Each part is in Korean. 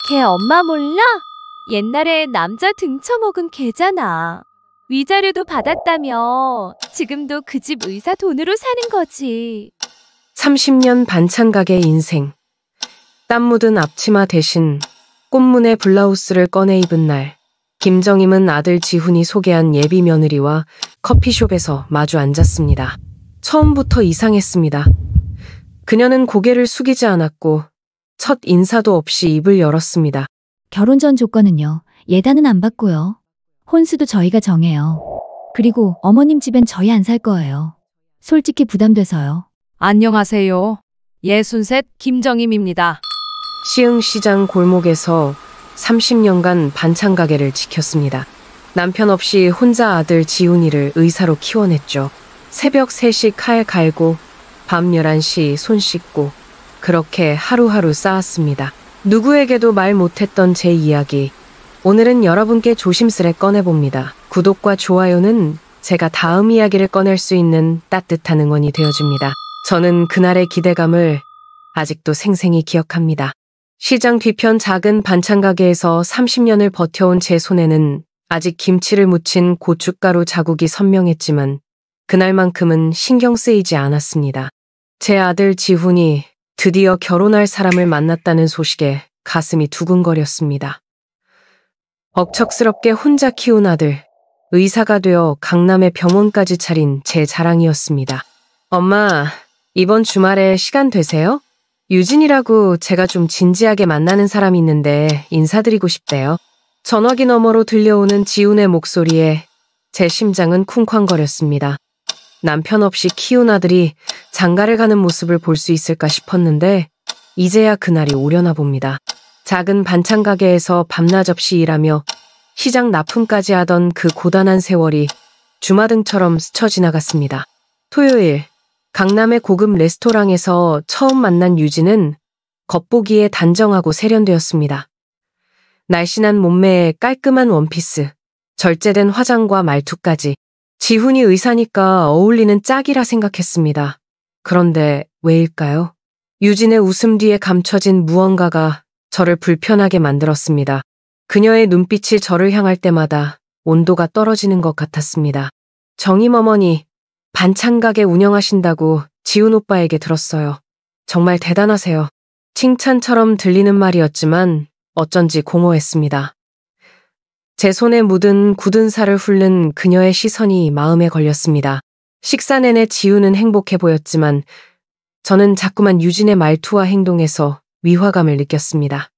걔 엄마 몰라? 옛날에 남자 등쳐먹은 걔잖아. 위자료도 받았다며. 지금도 그 집 의사 돈으로 사는 거지. 30년 반찬가게 인생. 땀 묻은 앞치마 대신 꽃무늬 블라우스를 꺼내 입은 날, 김정임은 아들 지훈이 소개한 예비 며느리와 커피숍에서 마주 앉았습니다. 처음부터 이상했습니다. 그녀는 고개를 숙이지 않았고 첫 인사도 없이 입을 열었습니다. 결혼 전 조건은요. 예단은 안 받고요. 혼수도 저희가 정해요. 그리고 어머님 집엔 저희 안 살 거예요. 솔직히 부담돼서요. 안녕하세요. 63 김정임입니다. 시흥시장 골목에서 30년간 반찬 가게를 지켰습니다. 남편 없이 혼자 아들 지훈이를 의사로 키워냈죠. 새벽 3시 칼 갈고 밤 11시 손 씻고 그렇게 하루하루 쌓았습니다. 누구에게도 말 못했던 제 이야기. 오늘은 여러분께 조심스레 꺼내봅니다. 구독과 좋아요는 제가 다음 이야기를 꺼낼 수 있는 따뜻한 응원이 되어줍니다. 저는 그날의 기대감을 아직도 생생히 기억합니다. 시장 뒤편 작은 반찬 가게에서 30년을 버텨온 제 손에는 아직 김치를 묻힌 고춧가루 자국이 선명했지만 그날만큼은 신경 쓰이지 않았습니다. 제 아들 지훈이 드디어 결혼할 사람을 만났다는 소식에 가슴이 두근거렸습니다. 억척스럽게 혼자 키운 아들, 의사가 되어 강남의 병원까지 차린 제 자랑이었습니다. 엄마, 이번 주말에 시간 되세요? 유진이라고 제가 좀 진지하게 만나는 사람이 있는데 인사드리고 싶대요. 전화기 너머로 들려오는 지훈의 목소리에 제 심장은 쿵쾅거렸습니다. 남편 없이 키운 아들이 장가를 가는 모습을 볼 수 있을까 싶었는데 이제야 그날이 오려나 봅니다. 작은 반찬 가게에서 밤낮 없이 일하며 시장 납품까지 하던 그 고단한 세월이 주마등처럼 스쳐 지나갔습니다. 토요일, 강남의 고급 레스토랑에서 처음 만난 유진은 겉보기에 단정하고 세련되었습니다. 날씬한 몸매에 깔끔한 원피스, 절제된 화장과 말투까지. 지훈이 의사니까 어울리는 짝이라 생각했습니다. 그런데 왜일까요? 유진의 웃음 뒤에 감춰진 무언가가 저를 불편하게 만들었습니다. 그녀의 눈빛이 저를 향할 때마다 온도가 떨어지는 것 같았습니다. 정임 어머니, 반찬 가게 운영하신다고 지훈 오빠에게 들었어요. 정말 대단하세요. 칭찬처럼 들리는 말이었지만 어쩐지 공허했습니다. 제 손에 묻은 굳은 살을 훑는 그녀의 시선이 마음에 걸렸습니다. 식사 내내 지훈은 행복해 보였지만 저는 자꾸만 유진의 말투와 행동에서 위화감을 느꼈습니다.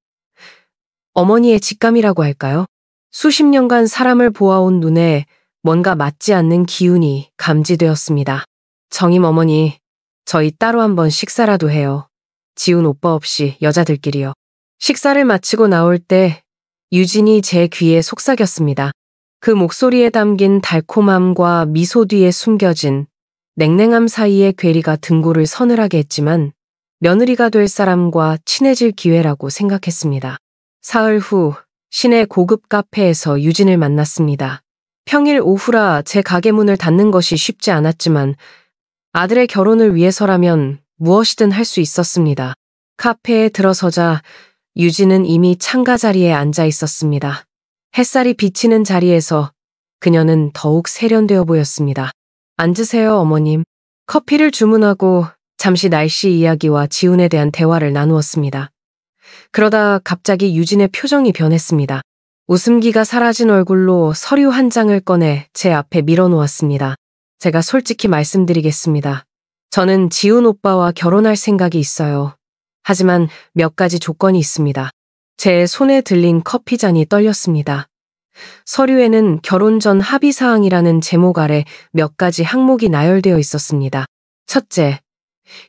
어머니의 직감이라고 할까요? 수십 년간 사람을 보아온 눈에 뭔가 맞지 않는 기운이 감지되었습니다. 정임 어머니, 저희 따로 한번 식사라도 해요. 지훈 오빠 없이 여자들끼리요. 식사를 마치고 나올 때 유진이 제 귀에 속삭였습니다. 그 목소리에 담긴 달콤함과 미소 뒤에 숨겨진 냉랭함 사이의 괴리가 등골을 서늘하게 했지만 며느리가 될 사람과 친해질 기회라고 생각했습니다. 사흘 후 시내 고급 카페에서 유진을 만났습니다. 평일 오후라 제 가게 문을 닫는 것이 쉽지 않았지만 아들의 결혼을 위해서라면 무엇이든 할 수 있었습니다. 카페에 들어서자 유진은 이미 창가 자리에 앉아 있었습니다. 햇살이 비치는 자리에서 그녀는 더욱 세련되어 보였습니다. 앉으세요, 어머님. 커피를 주문하고 잠시 날씨 이야기와 지훈에 대한 대화를 나누었습니다. 그러다 갑자기 유진의 표정이 변했습니다. 웃음기가 사라진 얼굴로 서류 한 장을 꺼내 제 앞에 밀어놓았습니다. 제가 솔직히 말씀드리겠습니다. 저는 지훈 오빠와 결혼할 생각이 있어요. 하지만 몇 가지 조건이 있습니다. 제 손에 들린 커피잔이 떨렸습니다. 서류에는 결혼 전 합의사항이라는 제목 아래 몇 가지 항목이 나열되어 있었습니다. 첫째,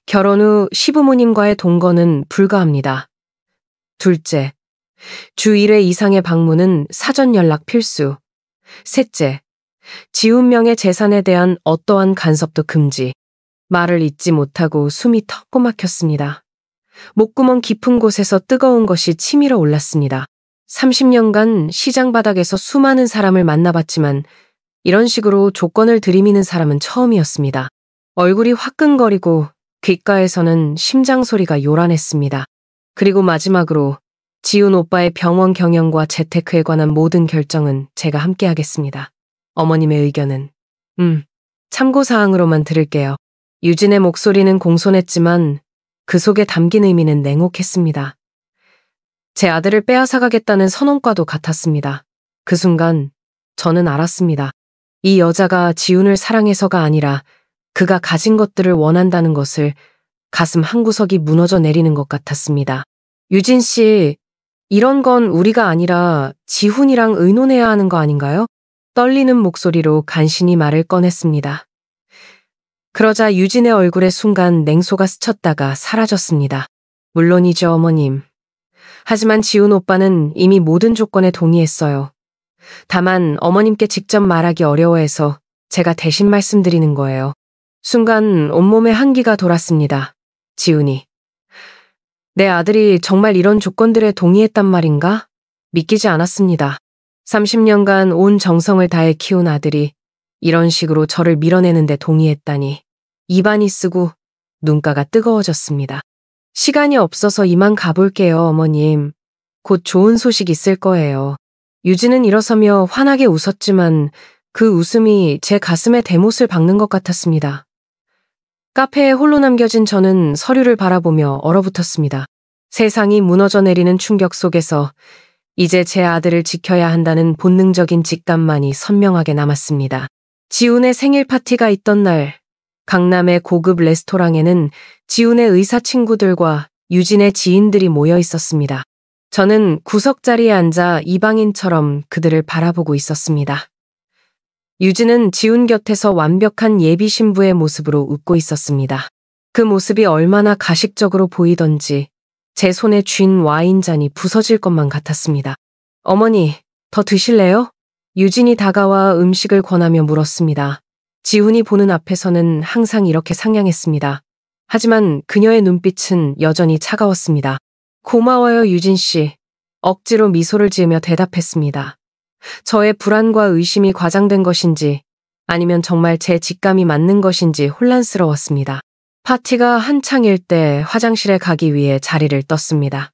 결혼 후 시부모님과의 동거는 불가합니다. 둘째, 주 1회 이상의 방문은 사전 연락 필수. 셋째, 지훈 명의 재산에 대한 어떠한 간섭도 금지. 말을 잇지 못하고 숨이 턱 막혔습니다. 목구멍 깊은 곳에서 뜨거운 것이 치밀어 올랐습니다. 30년간 시장 바닥에서 수많은 사람을 만나봤지만 이런 식으로 조건을 들이미는 사람은 처음이었습니다. 얼굴이 화끈거리고 귓가에서는 심장 소리가 요란했습니다. 그리고 마지막으로 지훈 오빠의 병원 경영과 재테크에 관한 모든 결정은 제가 함께 하겠습니다. 어머님의 의견은 참고사항으로만 들을게요. 유진의 목소리는 공손했지만 그 속에 담긴 의미는 냉혹했습니다. 제 아들을 빼앗아가겠다는 선언과도 같았습니다. 그 순간 저는 알았습니다. 이 여자가 지훈을 사랑해서가 아니라 그가 가진 것들을 원한다는 것을 가슴 한구석이 무너져 내리는 것 같았습니다. 유진 씨, 이런 건 우리가 아니라 지훈이랑 의논해야 하는 거 아닌가요? 떨리는 목소리로 간신히 말을 꺼냈습니다. 그러자 유진의 얼굴에 순간 냉소가 스쳤다가 사라졌습니다. 물론이죠, 어머님. 하지만 지훈 오빠는 이미 모든 조건에 동의했어요. 다만 어머님께 직접 말하기 어려워해서 제가 대신 말씀드리는 거예요. 순간 온몸에 한기가 돌았습니다. 지훈이. 내 아들이 정말 이런 조건들에 동의했단 말인가? 믿기지 않았습니다. 30년간 온 정성을 다해 키운 아들이 이런 식으로 저를 밀어내는데 동의했다니 입안이 쓰고 눈가가 뜨거워졌습니다. 시간이 없어서 이만 가볼게요, 어머님. 곧 좋은 소식 있을 거예요. 유진은 일어서며 환하게 웃었지만 그 웃음이 제 가슴에 대못을 박는 것 같았습니다. 카페에 홀로 남겨진 저는 서류를 바라보며 얼어붙었습니다. 세상이 무너져 내리는 충격 속에서 이제 제 아들을 지켜야 한다는 본능적인 직감만이 선명하게 남았습니다. 지훈의 생일 파티가 있던 날, 강남의 고급 레스토랑에는 지훈의 의사 친구들과 유진의 지인들이 모여 있었습니다. 저는 구석자리에 앉아 이방인처럼 그들을 바라보고 있었습니다. 유진은 지훈 곁에서 완벽한 예비 신부의 모습으로 웃고 있었습니다. 그 모습이 얼마나 가식적으로 보이던지 제 손에 쥔 와인잔이 부서질 것만 같았습니다. 어머니, 더 드실래요? 유진이 다가와 음식을 권하며 물었습니다. 지훈이 보는 앞에서는 항상 이렇게 상냥했습니다. 하지만 그녀의 눈빛은 여전히 차가웠습니다. 고마워요, 유진 씨. 억지로 미소를 지으며 대답했습니다. 저의 불안과 의심이 과장된 것인지 아니면 정말 제 직감이 맞는 것인지 혼란스러웠습니다. 파티가 한창일 때 화장실에 가기 위해 자리를 떴습니다.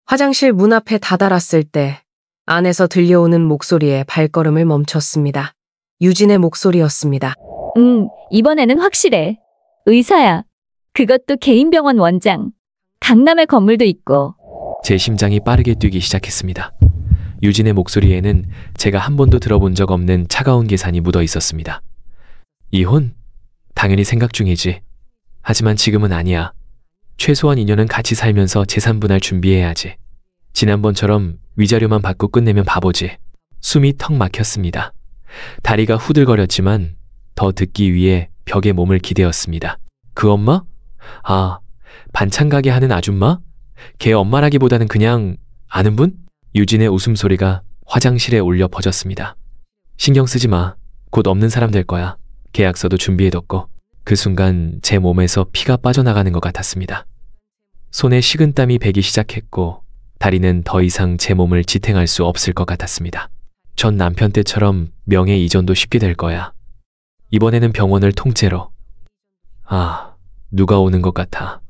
화장실 문 앞에 다다랐을 때 안에서 들려오는 목소리에 발걸음을 멈췄습니다. 유진의 목소리였습니다. 이번에는 확실해. 의사야. 그것도 개인 병원 원장. 강남에 건물도 있고. 제 심장이 빠르게 뛰기 시작했습니다. 유진의 목소리에는 제가 한 번도 들어본 적 없는 차가운 계산이 묻어 있었습니다. 이혼? 당연히 생각 중이지. 하지만 지금은 아니야. 최소한 2년은 같이 살면서 재산 분할 준비해야지. 지난번처럼 위자료만 받고 끝내면 바보지. 숨이 턱 막혔습니다. 다리가 후들거렸지만 더 듣기 위해 벽에 몸을 기대었습니다. 그 엄마? 아, 반찬 가게 하는 아줌마? 걔 엄마라기보다는 그냥 아는 분? 유진의 웃음소리가 화장실에 울려 퍼졌습니다. 신경 쓰지 마. 곧 없는 사람 될 거야. 계약서도 준비해뒀고. 그 순간 제 몸에서 피가 빠져나가는 것 같았습니다. 손에 식은땀이 배기 시작했고 다리는 더 이상 제 몸을 지탱할 수 없을 것 같았습니다. 전 남편 때처럼 명예 이전도 쉽게 될 거야. 이번에는 병원을 통째로. 아, 누가 오는 것 같아.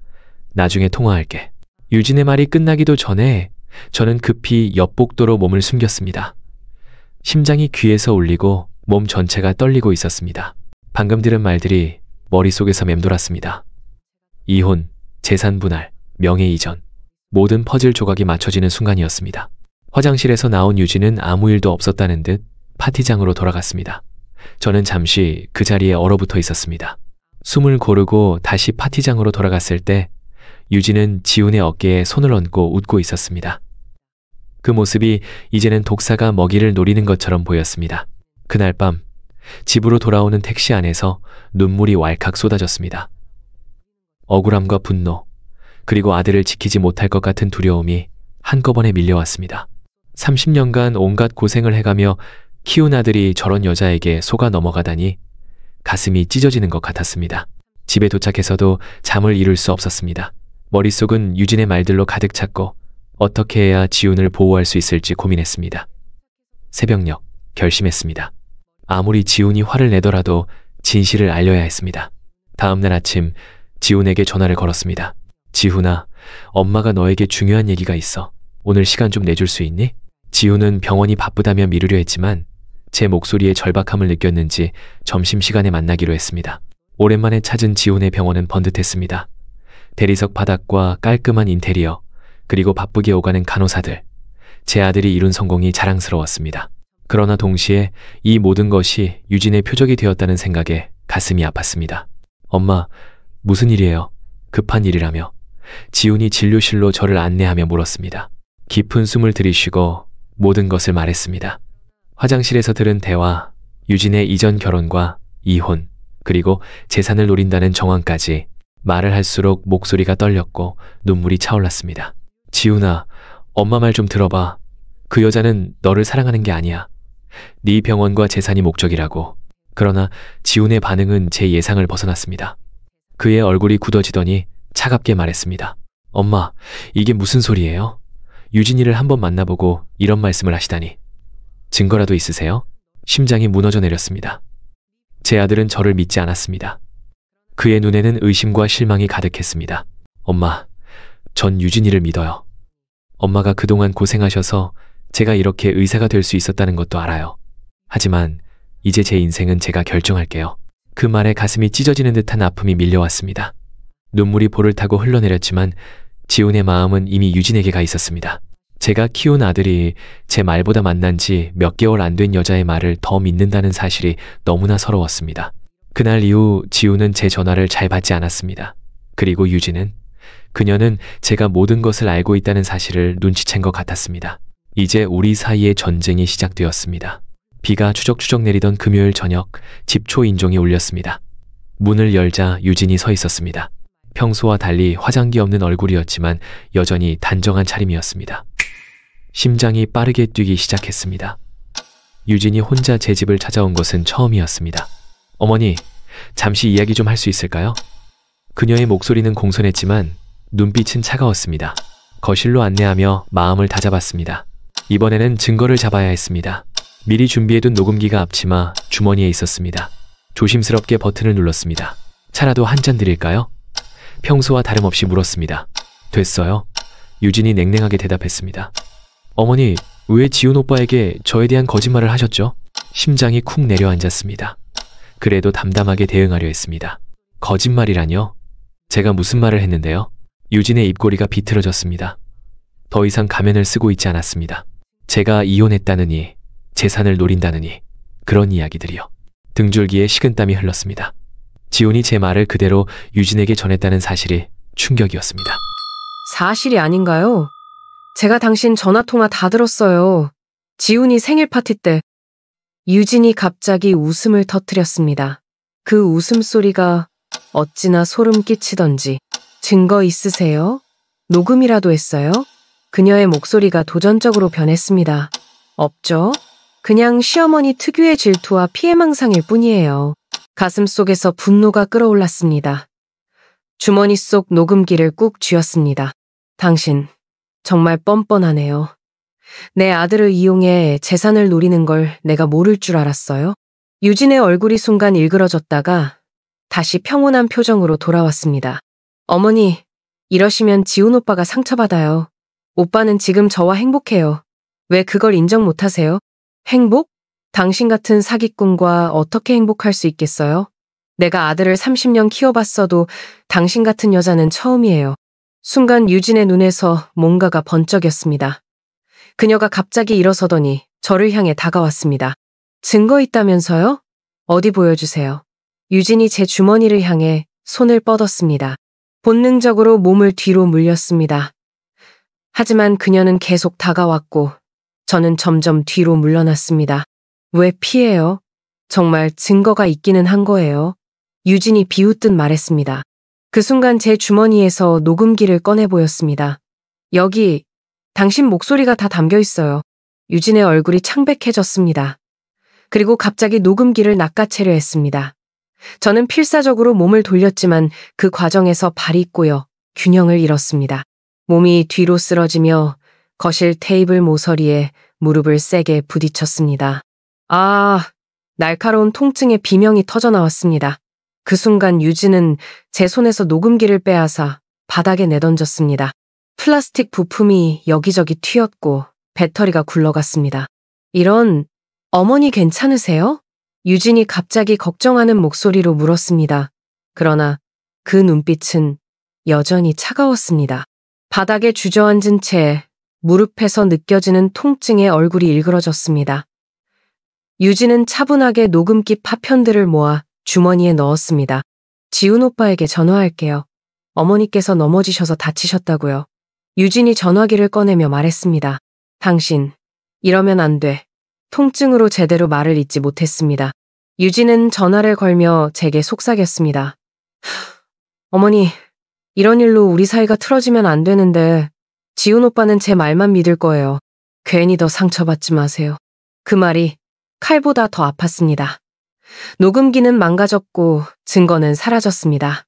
나중에 통화할게. 유진의 말이 끝나기도 전에 저는 급히 옆복도로 몸을 숨겼습니다. 심장이 귀에서 울리고 몸 전체가 떨리고 있었습니다. 방금 들은 말들이 머릿속에서 맴돌았습니다. 이혼, 재산 분할, 명예 이전. 모든 퍼즐 조각이 맞춰지는 순간이었습니다. 화장실에서 나온 유진은 아무 일도 없었다는 듯 파티장으로 돌아갔습니다. 저는 잠시 그 자리에 얼어붙어 있었습니다. 숨을 고르고 다시 파티장으로 돌아갔을 때 유진은 지훈의 어깨에 손을 얹고 웃고 있었습니다. 그 모습이 이제는 독사가 먹이를 노리는 것처럼 보였습니다. 그날 밤 집으로 돌아오는 택시 안에서 눈물이 왈칵 쏟아졌습니다. 억울함과 분노, 그리고 아들을 지키지 못할 것 같은 두려움이 한꺼번에 밀려왔습니다. 30년간 온갖 고생을 해가며 키운 아들이 저런 여자에게 속아 넘어가다니 가슴이 찢어지는 것 같았습니다. 집에 도착해서도 잠을 이룰 수 없었습니다. 머릿속은 유진의 말들로 가득 찼고 어떻게 해야 지훈을 보호할 수 있을지 고민했습니다. 새벽녘 결심했습니다. 아무리 지훈이 화를 내더라도 진실을 알려야 했습니다. 다음날 아침 지훈에게 전화를 걸었습니다. 지훈아, 엄마가 너에게 중요한 얘기가 있어. 오늘 시간 좀 내줄 수 있니? 지우는 병원이 바쁘다며 미루려 했지만 제 목소리에 절박함을 느꼈는지 점심시간에 만나기로 했습니다. 오랜만에 찾은 지훈의 병원은 번듯했습니다. 대리석 바닥과 깔끔한 인테리어, 그리고 바쁘게 오가는 간호사들. 제 아들이 이룬 성공이 자랑스러웠습니다. 그러나 동시에 이 모든 것이 유진의 표적이 되었다는 생각에 가슴이 아팠습니다. 엄마, 무슨 일이에요? 급한 일이라며 지훈이 진료실로 저를 안내하며 물었습니다. 깊은 숨을 들이쉬고 모든 것을 말했습니다. 화장실에서 들은 대화, 유진의 이전 결혼과 이혼, 그리고 재산을 노린다는 정황까지 말을 할수록 목소리가 떨렸고 눈물이 차올랐습니다. 지훈아, 엄마 말 좀 들어봐. 그 여자는 너를 사랑하는 게 아니야. 네 병원과 재산이 목적이라고. 그러나 지훈의 반응은 제 예상을 벗어났습니다. 그의 얼굴이 굳어지더니 차갑게 말했습니다. 엄마, 이게 무슨 소리예요? 유진이를 한번 만나보고 이런 말씀을 하시다니. 증거라도 있으세요? 심장이 무너져 내렸습니다. 제 아들은 저를 믿지 않았습니다. 그의 눈에는 의심과 실망이 가득했습니다. 엄마, 전 유진이를 믿어요. 엄마가 그동안 고생하셔서 제가 이렇게 의사가 될 수 있었다는 것도 알아요. 하지만 이제 제 인생은 제가 결정할게요. 그 말에 가슴이 찢어지는 듯한 아픔이 밀려왔습니다. 눈물이 볼을 타고 흘러내렸지만 지훈의 마음은 이미 유진에게 가 있었습니다. 제가 키운 아들이 제 말보다 만난 지 몇 개월 안 된 여자의 말을 더 믿는다는 사실이 너무나 서러웠습니다. 그날 이후 지훈은 제 전화를 잘 받지 않았습니다. 그리고 유진은, 그녀는 제가 모든 것을 알고 있다는 사실을 눈치챈 것 같았습니다. 이제 우리 사이의 전쟁이 시작되었습니다. 비가 추적추적 내리던 금요일 저녁, 집 초인종이 울렸습니다. 문을 열자 유진이 서 있었습니다. 평소와 달리 화장기 없는 얼굴이었지만 여전히 단정한 차림이었습니다. 심장이 빠르게 뛰기 시작했습니다. 유진이 혼자 제 집을 찾아온 것은 처음이었습니다. 어머니, 잠시 이야기 좀 할 수 있을까요? 그녀의 목소리는 공손했지만 눈빛은 차가웠습니다. 거실로 안내하며 마음을 다잡았습니다. 이번에는 증거를 잡아야 했습니다. 미리 준비해둔 녹음기가 앞치마 주머니에 있었습니다. 조심스럽게 버튼을 눌렀습니다. 차라도 한 잔 드릴까요? 평소와 다름없이 물었습니다. 됐어요. 유진이 냉랭하게 대답했습니다. 어머니, 왜 지훈 오빠에게 저에 대한 거짓말을 하셨죠? 심장이 쿵 내려앉았습니다. 그래도 담담하게 대응하려 했습니다. 거짓말이라뇨? 제가 무슨 말을 했는데요? 유진의 입꼬리가 비틀어졌습니다. 더 이상 가면을 쓰고 있지 않았습니다. 제가 이혼했다느니, 재산을 노린다느니, 그런 이야기들이요. 등줄기에 식은땀이 흘렀습니다. 지훈이 제 말을 그대로 유진에게 전했다는 사실이 충격이었습니다. 사실이 아닌가요? 제가 당신 전화통화 다 들었어요. 지훈이 생일 파티 때. 유진이 갑자기 웃음을 터뜨렸습니다. 그 웃음소리가 어찌나 소름 끼치던지. 증거 있으세요? 녹음이라도 했어요? 그녀의 목소리가 도전적으로 변했습니다. 없죠? 그냥 시어머니 특유의 질투와 피해망상일 뿐이에요. 가슴속에서 분노가 끓어올랐습니다. 주머니 속 녹음기를 꾹 쥐었습니다. 당신, 정말 뻔뻔하네요. 내 아들을 이용해 재산을 노리는 걸 내가 모를 줄 알았어요? 유진의 얼굴이 순간 일그러졌다가 다시 평온한 표정으로 돌아왔습니다. 어머니, 이러시면 지훈 오빠가 상처받아요. 오빠는 지금 저와 행복해요. 왜 그걸 인정 못하세요? 행복? 당신 같은 사기꾼과 어떻게 행복할 수 있겠어요? 내가 아들을 30년 키워봤어도 당신 같은 여자는 처음이에요. 순간 유진의 눈에서 뭔가가 번쩍였습니다. 그녀가 갑자기 일어서더니 저를 향해 다가왔습니다. 증거 있다면서요? 어디 보여주세요. 유진이 제 주머니를 향해 손을 뻗었습니다. 본능적으로 몸을 뒤로 물렸습니다. 하지만 그녀는 계속 다가왔고 저는 점점 뒤로 물러났습니다. 왜 피해요? 정말 증거가 있기는 한 거예요. 유진이 비웃듯 말했습니다. 그 순간 제 주머니에서 녹음기를 꺼내 보였습니다. 여기 당신 목소리가 다 담겨 있어요. 유진의 얼굴이 창백해졌습니다. 그리고 갑자기 녹음기를 낚아채려 했습니다. 저는 필사적으로 몸을 돌렸지만 그 과정에서 발이 꼬여 균형을 잃었습니다. 몸이 뒤로 쓰러지며 거실 테이블 모서리에 무릎을 세게 부딪혔습니다. 날카로운 통증의 비명이 터져나왔습니다. 그 순간 유진은 제 손에서 녹음기를 빼앗아 바닥에 내던졌습니다. 플라스틱 부품이 여기저기 튀었고 배터리가 굴러갔습니다. 이런, 어머니 괜찮으세요? 유진이 갑자기 걱정하는 목소리로 물었습니다. 그러나 그 눈빛은 여전히 차가웠습니다. 바닥에 주저앉은 채 무릎에서 느껴지는 통증에 얼굴이 일그러졌습니다. 유진은 차분하게 녹음기 파편들을 모아 주머니에 넣었습니다. 지훈 오빠에게 전화할게요. 어머니께서 넘어지셔서 다치셨다고요. 유진이 전화기를 꺼내며 말했습니다. 당신, 이러면 안 돼. 통증으로 제대로 말을 잇지 못했습니다. 유진은 전화를 걸며 제게 속삭였습니다. 어머니, 이런 일로 우리 사이가 틀어지면 안 되는데 지훈 오빠는 제 말만 믿을 거예요. 괜히 더 상처받지 마세요. 그 말이 칼보다 더 아팠습니다. 녹음기는 망가졌고 증거는 사라졌습니다.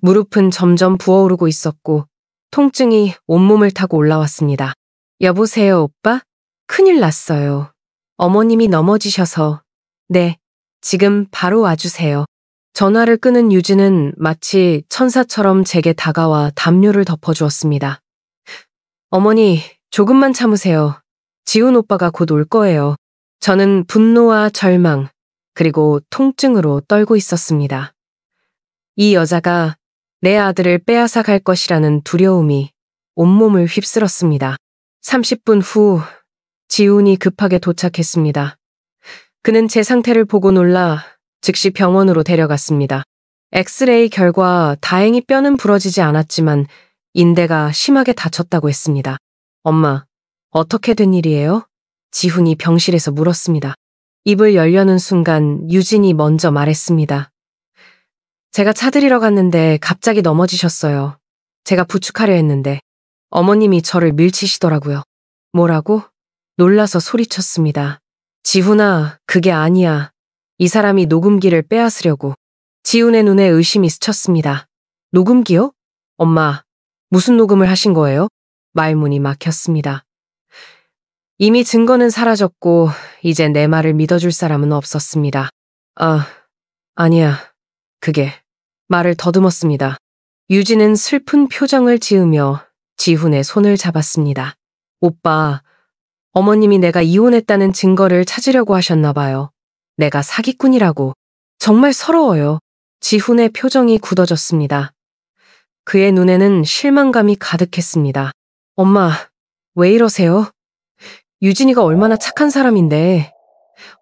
무릎은 점점 부어오르고 있었고 통증이 온몸을 타고 올라왔습니다. 여보세요, 오빠? 큰일 났어요. 어머님이 넘어지셔서. 네, 지금 바로 와주세요. 전화를 끊은 유진은 마치 천사처럼 제게 다가와 담요를 덮어주었습니다. 어머니, 조금만 참으세요. 지훈 오빠가 곧 올 거예요. 저는 분노와 절망, 그리고 통증으로 떨고 있었습니다. 이 여자가 내 아들을 빼앗아 갈 것이라는 두려움이 온몸을 휩쓸었습니다. 30분 후 지훈이 급하게 도착했습니다. 그는 제 상태를 보고 놀라 즉시 병원으로 데려갔습니다. 엑스레이 결과 다행히 뼈는 부러지지 않았지만 인대가 심하게 다쳤다고 했습니다. 엄마, 어떻게 된 일이에요? 지훈이 병실에서 물었습니다. 입을 열려는 순간 유진이 먼저 말했습니다. 제가 차들이러 갔는데 갑자기 넘어지셨어요. 제가 부축하려 했는데 어머님이 저를 밀치시더라고요. 뭐라고? 놀라서 소리쳤습니다. 지훈아, 그게 아니야. 이 사람이 녹음기를 빼앗으려고. 지훈의 눈에 의심이 스쳤습니다. 녹음기요? 엄마, 무슨 녹음을 하신 거예요? 말문이 막혔습니다. 이미 증거는 사라졌고 이제 내 말을 믿어줄 사람은 없었습니다. 아니야. 그게. 말을 더듬었습니다. 유진은 슬픈 표정을 지으며 지훈의 손을 잡았습니다. 오빠, 어머님이 내가 이혼했다는 증거를 찾으려고 하셨나 봐요. 내가 사기꾼이라고. 정말 서러워요. 지훈의 표정이 굳어졌습니다. 그의 눈에는 실망감이 가득했습니다. 엄마, 왜 이러세요? 유진이가 얼마나 착한 사람인데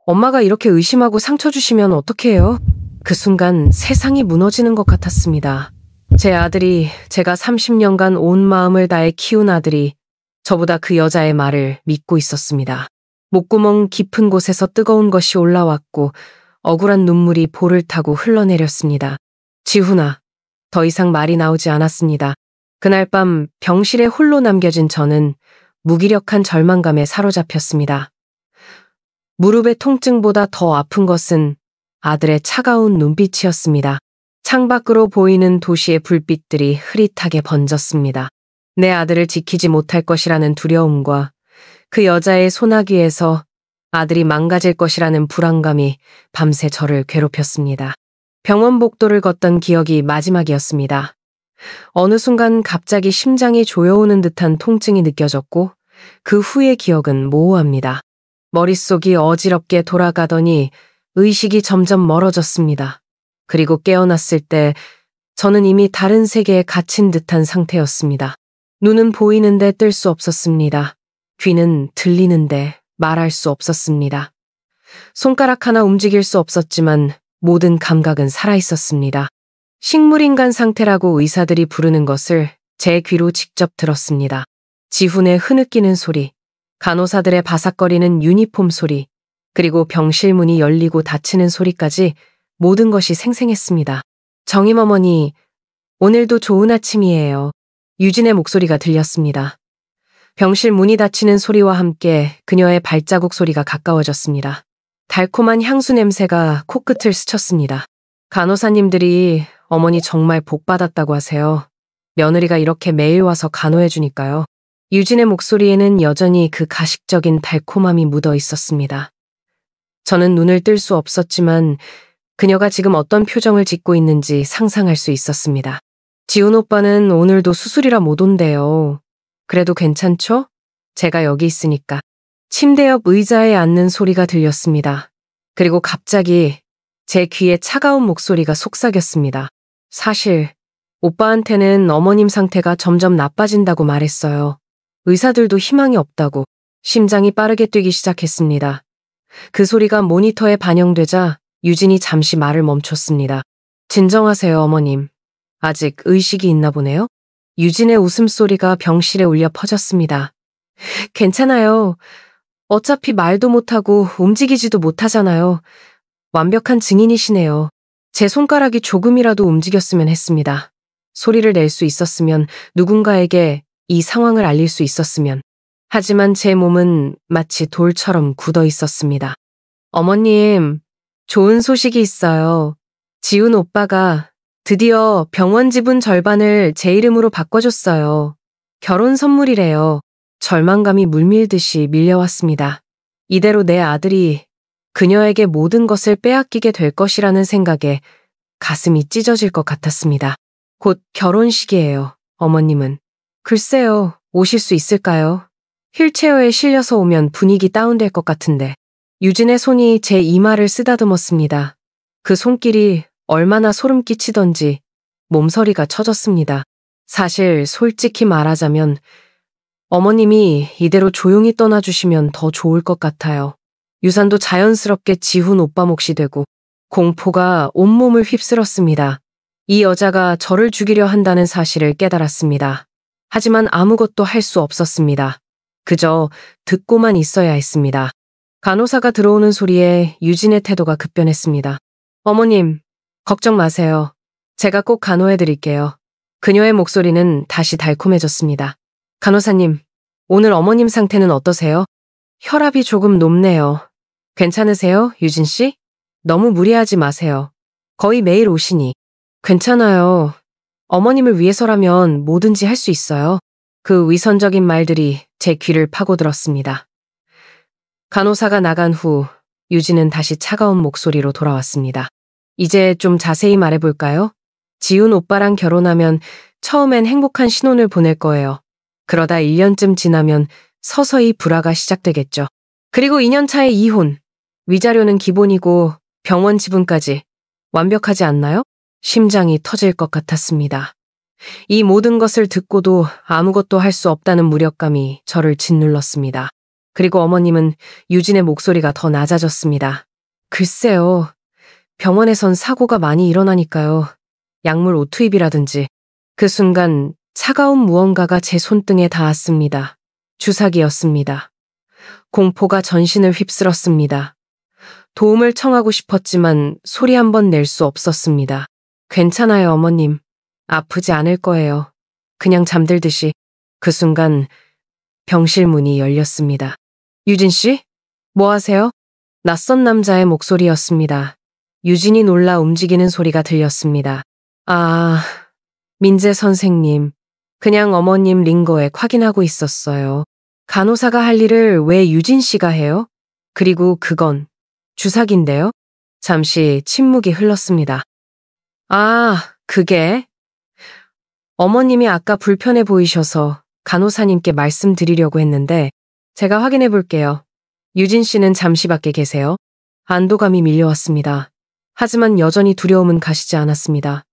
엄마가 이렇게 의심하고 상처 주시면 어떡해요? 그 순간 세상이 무너지는 것 같았습니다. 제 아들이, 제가 30년간 온 마음을 다해 키운 아들이 저보다 그 여자의 말을 믿고 있었습니다. 목구멍 깊은 곳에서 뜨거운 것이 올라왔고 억울한 눈물이 볼을 타고 흘러내렸습니다. 지훈아, 더 이상 말이 나오지 않았습니다. 그날 밤 병실에 홀로 남겨진 저는 무기력한 절망감에 사로잡혔습니다. 무릎의 통증보다 더 아픈 것은 아들의 차가운 눈빛이었습니다. 창밖으로 보이는 도시의 불빛들이 흐릿하게 번졌습니다. 내 아들을 지키지 못할 것이라는 두려움과 그 여자의 소나기에서 아들이 망가질 것이라는 불안감이 밤새 저를 괴롭혔습니다. 병원 복도를 걷던 기억이 마지막이었습니다. 어느 순간 갑자기 심장이 조여오는 듯한 통증이 느껴졌고 그 후의 기억은 모호합니다. 머릿속이 어지럽게 돌아가더니 의식이 점점 멀어졌습니다. 그리고 깨어났을 때 저는 이미 다른 세계에 갇힌 듯한 상태였습니다. 눈은 보이는데 뜰 수 없었습니다. 귀는 들리는데 말할 수 없었습니다. 손가락 하나 움직일 수 없었지만 모든 감각은 살아있었습니다. 식물인간 상태라고 의사들이 부르는 것을 제 귀로 직접 들었습니다. 지훈의 흐느끼는 소리, 간호사들의 바삭거리는 유니폼 소리, 그리고 병실 문이 열리고 닫히는 소리까지 모든 것이 생생했습니다. 정임 어머니, 오늘도 좋은 아침이에요. 유진의 목소리가 들렸습니다. 병실 문이 닫히는 소리와 함께 그녀의 발자국 소리가 가까워졌습니다. 달콤한 향수 냄새가 코끝을 스쳤습니다. 간호사님들이 어머니 정말 복 받았다고 하세요. 며느리가 이렇게 매일 와서 간호해주니까요. 유진의 목소리에는 여전히 그 가식적인 달콤함이 묻어 있었습니다. 저는 눈을 뜰 수 없었지만 그녀가 지금 어떤 표정을 짓고 있는지 상상할 수 있었습니다. 지훈 오빠는 오늘도 수술이라 못 온대요. 그래도 괜찮죠? 제가 여기 있으니까. 침대 옆 의자에 앉는 소리가 들렸습니다. 그리고 갑자기 제 귀에 차가운 목소리가 속삭였습니다. 사실 오빠한테는 어머님 상태가 점점 나빠진다고 말했어요. 의사들도 희망이 없다고. 심장이 빠르게 뛰기 시작했습니다. 그 소리가 모니터에 반영되자 유진이 잠시 말을 멈췄습니다. 진정하세요, 어머님. 아직 의식이 있나 보네요. 유진의 웃음소리가 병실에 울려 퍼졌습니다. 괜찮아요. 어차피 말도 못하고 움직이지도 못하잖아요. 완벽한 증인이시네요. 제 손가락이 조금이라도 움직였으면 했습니다. 소리를 낼 수 있었으면, 누군가에게 이 상황을 알릴 수 있었으면. 하지만 제 몸은 마치 돌처럼 굳어 있었습니다. 어머님, 좋은 소식이 있어요. 지훈 오빠가 드디어 병원 지분 절반을 제 이름으로 바꿔줬어요. 결혼 선물이래요. 절망감이 물밀듯이 밀려왔습니다. 이대로 내 아들이 그녀에게 모든 것을 빼앗기게 될 것이라는 생각에 가슴이 찢어질 것 같았습니다. 곧 결혼식이에요, 어머님은. 글쎄요, 오실 수 있을까요? 휠체어에 실려서 오면 분위기 다운될 것 같은데. 유진의 손이 제 이마를 쓰다듬었습니다. 그 손길이 얼마나 소름 끼치던지 몸서리가 쳐졌습니다. 사실 솔직히 말하자면 어머님이 이대로 조용히 떠나주시면 더 좋을 것 같아요. 유산도 자연스럽게 지훈 오빠 몫이 되고 공포가 온몸을 휩쓸었습니다. 이 여자가 저를 죽이려 한다는 사실을 깨달았습니다. 하지만 아무것도 할 수 없었습니다. 그저 듣고만 있어야 했습니다. 간호사가 들어오는 소리에 유진의 태도가 급변했습니다. 어머님, 걱정 마세요. 제가 꼭 간호해드릴게요. 그녀의 목소리는 다시 달콤해졌습니다. 간호사님, 오늘 어머님 상태는 어떠세요? 혈압이 조금 높네요. 괜찮으세요, 유진 씨? 너무 무리하지 마세요. 거의 매일 오시니. 괜찮아요. 어머님을 위해서라면 뭐든지 할 수 있어요. 그 위선적인 말들이 제 귀를 파고들었습니다. 간호사가 나간 후 유진은 다시 차가운 목소리로 돌아왔습니다. 이제 좀 자세히 말해볼까요? 지훈 오빠랑 결혼하면 처음엔 행복한 신혼을 보낼 거예요. 그러다 1년쯤 지나면 서서히 불화가 시작되겠죠. 그리고 2년 차에 이혼. 위자료는 기본이고 병원 지분까지. 완벽하지 않나요? 심장이 터질 것 같았습니다. 이 모든 것을 듣고도 아무것도 할 수 없다는 무력감이 저를 짓눌렀습니다. 그리고 어머님은 유진의 목소리가 더 낮아졌습니다. 글쎄요. 병원에선 사고가 많이 일어나니까요. 약물 오투입이라든지. 그 순간 차가운 무언가가 제 손등에 닿았습니다. 주사기였습니다. 공포가 전신을 휩쓸었습니다. 도움을 청하고 싶었지만 소리 한 번 낼 수 없었습니다. 괜찮아요, 어머님. 아프지 않을 거예요. 그냥 잠들듯이. 그 순간 병실 문이 열렸습니다. 유진 씨? 뭐 하세요? 낯선 남자의 목소리였습니다. 유진이 놀라 움직이는 소리가 들렸습니다. 아, 민재 선생님. 그냥 어머님 링거에 확인하고 있었어요. 간호사가 할 일을 왜 유진 씨가 해요? 그리고 그건 주사기인데요? 잠시 침묵이 흘렀습니다. 아, 그게? 어머님이 아까 불편해 보이셔서 간호사님께 말씀드리려고 했는데 제가 확인해 볼게요. 유진 씨는 잠시 밖에 계세요. 안도감이 밀려왔습니다. 하지만 여전히 두려움은 가시지 않았습니다.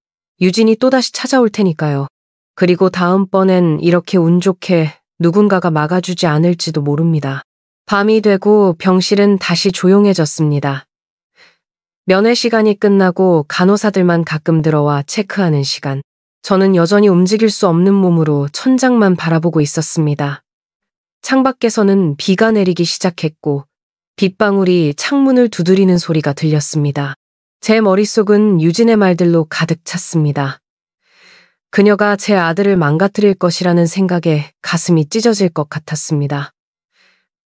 유진이 또다시 찾아올 테니까요. 그리고 다음번엔 이렇게 운 좋게 누군가가 막아주지 않을지도 모릅니다. 밤이 되고 병실은 다시 조용해졌습니다. 면회 시간이 끝나고 간호사들만 가끔 들어와 체크하는 시간. 저는 여전히 움직일 수 없는 몸으로 천장만 바라보고 있었습니다. 창밖에서는 비가 내리기 시작했고 빗방울이 창문을 두드리는 소리가 들렸습니다. 제 머릿속은 유진의 말들로 가득 찼습니다. 그녀가 제 아들을 망가뜨릴 것이라는 생각에 가슴이 찢어질 것 같았습니다.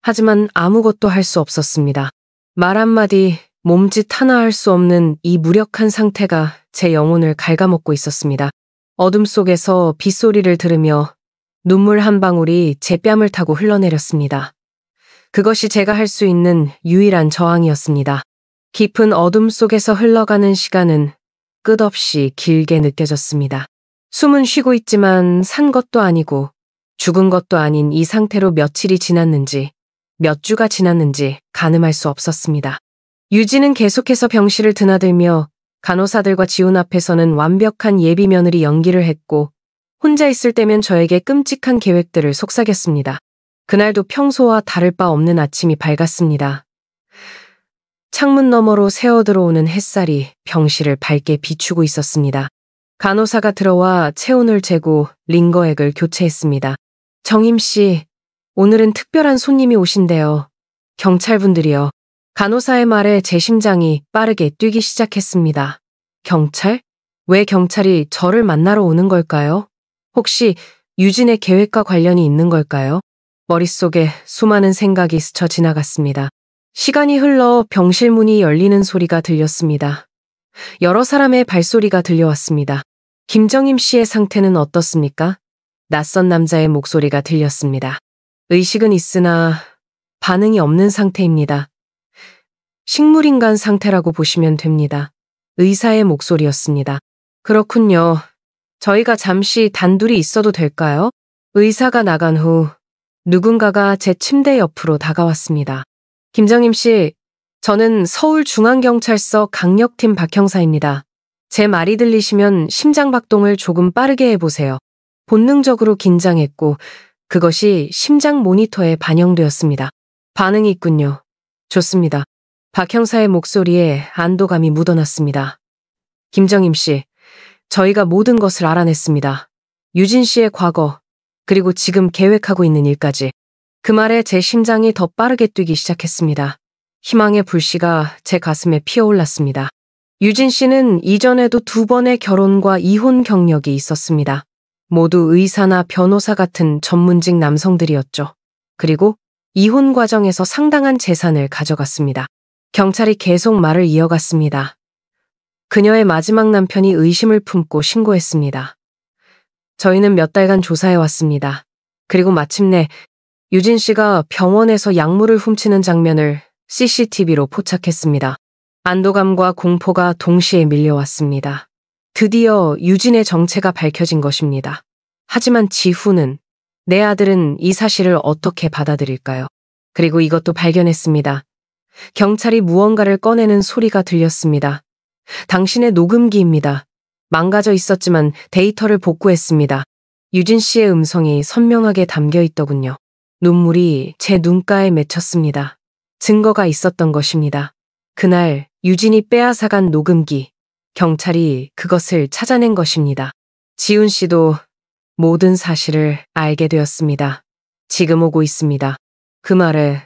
하지만 아무것도 할 수 없었습니다. 말 한마디, 몸짓 하나 할 수 없는 이 무력한 상태가 제 영혼을 갉아먹고 있었습니다. 어둠 속에서 빗소리를 들으며 눈물 한 방울이 제 뺨을 타고 흘러내렸습니다. 그것이 제가 할 수 있는 유일한 저항이었습니다. 깊은 어둠 속에서 흘러가는 시간은 끝없이 길게 느껴졌습니다. 숨은 쉬고 있지만 산 것도 아니고 죽은 것도 아닌 이 상태로 며칠이 지났는지, 몇 주가 지났는지 가늠할 수 없었습니다. 유진은 계속해서 병실을 드나들며 간호사들과 지훈 앞에서는 완벽한 예비 며느리 연기를 했고 혼자 있을 때면 저에게 끔찍한 계획들을 속삭였습니다. 그날도 평소와 다를 바 없는 아침이 밝았습니다. 창문 너머로 새어들어오는 햇살이 병실을 밝게 비추고 있었습니다. 간호사가 들어와 체온을 재고 링거액을 교체했습니다. 정임씨, 오늘은 특별한 손님이 오신대요. 경찰분들이요. 간호사의 말에 제 심장이 빠르게 뛰기 시작했습니다. 경찰? 왜 경찰이 저를 만나러 오는 걸까요? 혹시 유진의 계획과 관련이 있는 걸까요? 머릿속에 수많은 생각이 스쳐 지나갔습니다. 시간이 흘러 병실 문이 열리는 소리가 들렸습니다. 여러 사람의 발소리가 들려왔습니다. 김정임 씨의 상태는 어떻습니까? 낯선 남자의 목소리가 들렸습니다. 의식은 있으나 반응이 없는 상태입니다. 식물인간 상태라고 보시면 됩니다. 의사의 목소리였습니다. 그렇군요. 저희가 잠시 단둘이 있어도 될까요? 의사가 나간 후 누군가가 제 침대 옆으로 다가왔습니다. 김정임 씨, 저는 서울중앙경찰서 강력팀 박 형사입니다. 제 말이 들리시면 심장박동을 조금 빠르게 해보세요. 본능적으로 긴장했고 그것이 심장 모니터에 반영되었습니다. 반응이 있군요. 좋습니다. 박 형사의 목소리에 안도감이 묻어났습니다. 김정임 씨, 저희가 모든 것을 알아냈습니다. 유진 씨의 과거, 그리고 지금 계획하고 있는 일까지. 그 말에 제 심장이 더 빠르게 뛰기 시작했습니다. 희망의 불씨가 제 가슴에 피어올랐습니다. 유진 씨는 이전에도 2번의 결혼과 이혼 경력이 있었습니다. 모두 의사나 변호사 같은 전문직 남성들이었죠. 그리고 이혼 과정에서 상당한 재산을 가져갔습니다. 경찰이 계속 말을 이어갔습니다. 그녀의 마지막 남편이 의심을 품고 신고했습니다. 저희는 몇 달간 조사해왔습니다. 그리고 마침내 유진 씨가 병원에서 약물을 훔치는 장면을 CCTV로 포착했습니다. 안도감과 공포가 동시에 밀려왔습니다. 드디어 유진의 정체가 밝혀진 것입니다. 하지만 지후는, 내 아들은 이 사실을 어떻게 받아들일까요? 그리고 이것도 발견했습니다. 경찰이 무언가를 꺼내는 소리가 들렸습니다. 당신의 녹음기입니다. 망가져 있었지만 데이터를 복구했습니다. 유진 씨의 음성이 선명하게 담겨 있더군요. 눈물이 제 눈가에 맺혔습니다. 증거가 있었던 것입니다. 그날 유진이 빼앗아간 녹음기, 경찰이 그것을 찾아낸 것입니다. 지훈 씨도 모든 사실을 알게 되었습니다. 지금 오고 있습니다. 그 말에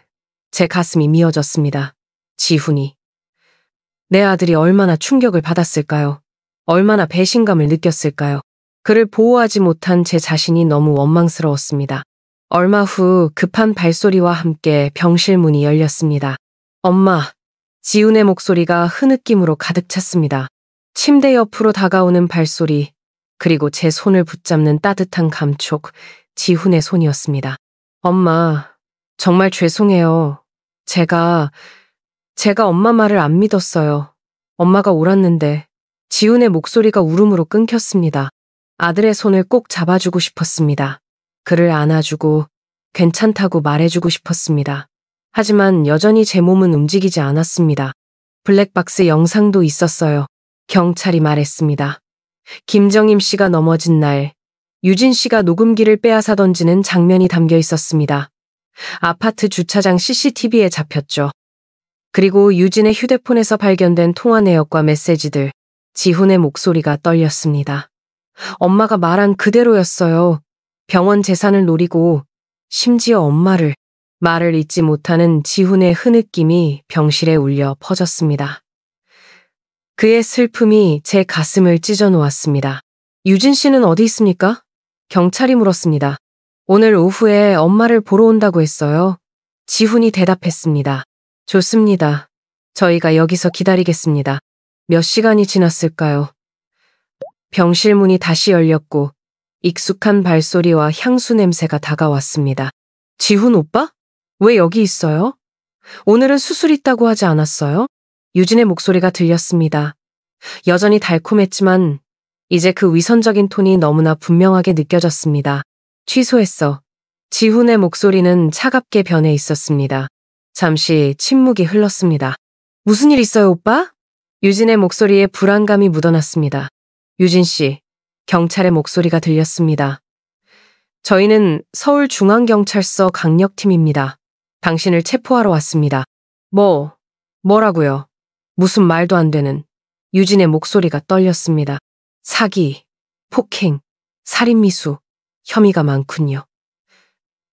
제 가슴이 미어졌습니다. 지훈이. 내 아들이 얼마나 충격을 받았을까요? 얼마나 배신감을 느꼈을까요? 그를 보호하지 못한 제 자신이 너무 원망스러웠습니다. 얼마 후 급한 발소리와 함께 병실 문이 열렸습니다. 엄마, 지훈의 목소리가 흐느낌으로 가득 찼습니다. 침대 옆으로 다가오는 발소리, 그리고 제 손을 붙잡는 따뜻한 감촉, 지훈의 손이었습니다. 엄마, 정말 죄송해요. 제가 엄마 말을 안 믿었어요. 엄마가 옳았는데. 지훈의 목소리가 울음으로 끊겼습니다. 아들의 손을 꼭 잡아주고 싶었습니다. 그를 안아주고 괜찮다고 말해주고 싶었습니다. 하지만 여전히 제 몸은 움직이지 않았습니다. 블랙박스 영상도 있었어요. 경찰이 말했습니다. 김정임 씨가 넘어진 날, 유진 씨가 녹음기를 빼앗아 던지는 장면이 담겨 있었습니다. 아파트 주차장 CCTV에 잡혔죠. 그리고 유진의 휴대폰에서 발견된 통화 내역과 메시지들, 지훈의 목소리가 떨렸습니다. 엄마가 말한 그대로였어요. 병원 재산을 노리고 심지어 엄마를. 말을 잇지 못하는 지훈의 흐느낌이 병실에 울려 퍼졌습니다. 그의 슬픔이 제 가슴을 찢어 놓았습니다. 유진 씨는 어디 있습니까? 경찰이 물었습니다. 오늘 오후에 엄마를 보러 온다고 했어요. 지훈이 대답했습니다. 좋습니다. 저희가 여기서 기다리겠습니다. 몇 시간이 지났을까요? 병실 문이 다시 열렸고 익숙한 발소리와 향수 냄새가 다가왔습니다. 지훈 오빠? 왜 여기 있어요? 오늘은 수술 있다고 하지 않았어요? 유진의 목소리가 들렸습니다. 여전히 달콤했지만 이제 그 위선적인 톤이 너무나 분명하게 느껴졌습니다. 취소했어. 지훈의 목소리는 차갑게 변해 있었습니다. 잠시 침묵이 흘렀습니다. 무슨 일 있어요, 오빠? 유진의 목소리에 불안감이 묻어났습니다. 유진 씨, 경찰의 목소리가 들렸습니다. 저희는 서울중앙경찰서 강력팀입니다. 당신을 체포하러 왔습니다. 뭐라고요? 무슨 말도 안 되는. 유진의 목소리가 떨렸습니다. 사기, 폭행, 살인미수, 혐의가 많군요.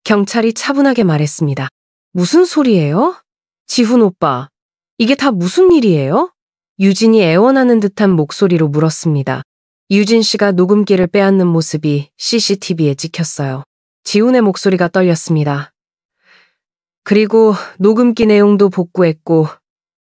경찰이 차분하게 말했습니다. 무슨 소리예요? 지훈 오빠, 이게 다 무슨 일이에요? 유진이 애원하는 듯한 목소리로 물었습니다. 유진 씨가 녹음기를 빼앗는 모습이 CCTV에 찍혔어요. 지훈의 목소리가 떨렸습니다. 그리고 녹음기 내용도 복구했고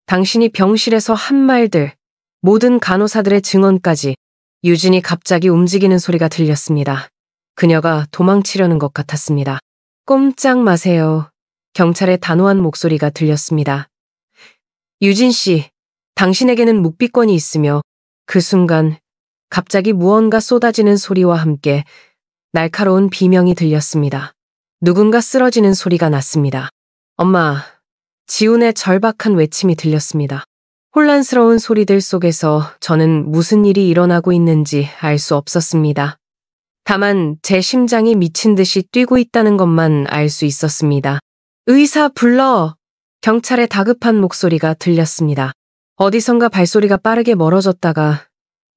당신이 병실에서 한 말들, 모든 간호사들의 증언까지. 유진이 갑자기 움직이는 소리가 들렸습니다. 그녀가 도망치려는 것 같았습니다. 꼼짝 마세요. 경찰의 단호한 목소리가 들렸습니다. 유진 씨, 당신에게는 묵비권이 있으며 그 순간 갑자기 무언가 쏟아지는 소리와 함께 날카로운 비명이 들렸습니다. 누군가 쓰러지는 소리가 났습니다. 엄마, 지훈의 절박한 외침이 들렸습니다. 혼란스러운 소리들 속에서 저는 무슨 일이 일어나고 있는지 알 수 없었습니다. 다만 제 심장이 미친 듯이 뛰고 있다는 것만 알 수 있었습니다. 의사 불러! 경찰의 다급한 목소리가 들렸습니다. 어디선가 발소리가 빠르게 멀어졌다가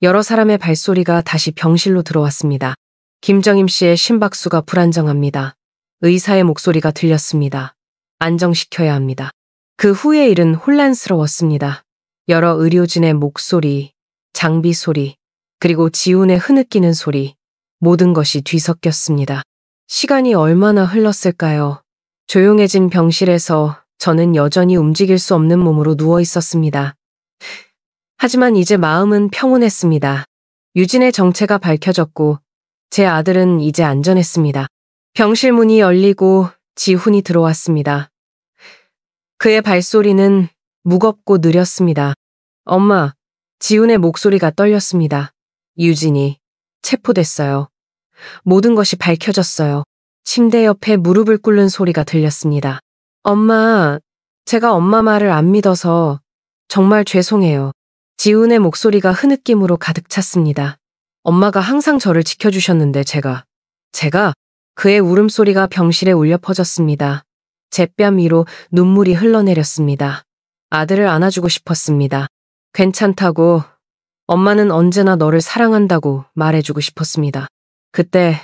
여러 사람의 발소리가 다시 병실로 들어왔습니다. 김정임 씨의 심박수가 불안정합니다. 의사의 목소리가 들렸습니다. 안정시켜야 합니다. 그 후의 일은 혼란스러웠습니다. 여러 의료진의 목소리, 장비 소리, 그리고 지훈의 흐느끼는 소리, 모든 것이 뒤섞였습니다. 시간이 얼마나 흘렀을까요? 조용해진 병실에서 저는 여전히 움직일 수 없는 몸으로 누워 있었습니다. 하지만 이제 마음은 평온했습니다. 유진의 정체가 밝혀졌고 제 아들은 이제 안전했습니다. 병실 문이 열리고 지훈이 들어왔습니다. 그의 발소리는 무겁고 느렸습니다. 엄마, 지훈의 목소리가 떨렸습니다. 유진이 체포됐어요. 모든 것이 밝혀졌어요. 침대 옆에 무릎을 꿇는 소리가 들렸습니다. 엄마, 제가 엄마 말을 안 믿어서 정말 죄송해요. 지훈의 목소리가 흐느낌으로 가득 찼습니다. 엄마가 항상 저를 지켜주셨는데 제가 그의 울음소리가 병실에 울려 퍼졌습니다. 제 뺨 위로 눈물이 흘러내렸습니다. 아들을 안아주고 싶었습니다. 괜찮다고, 엄마는 언제나 너를 사랑한다고 말해주고 싶었습니다. 그때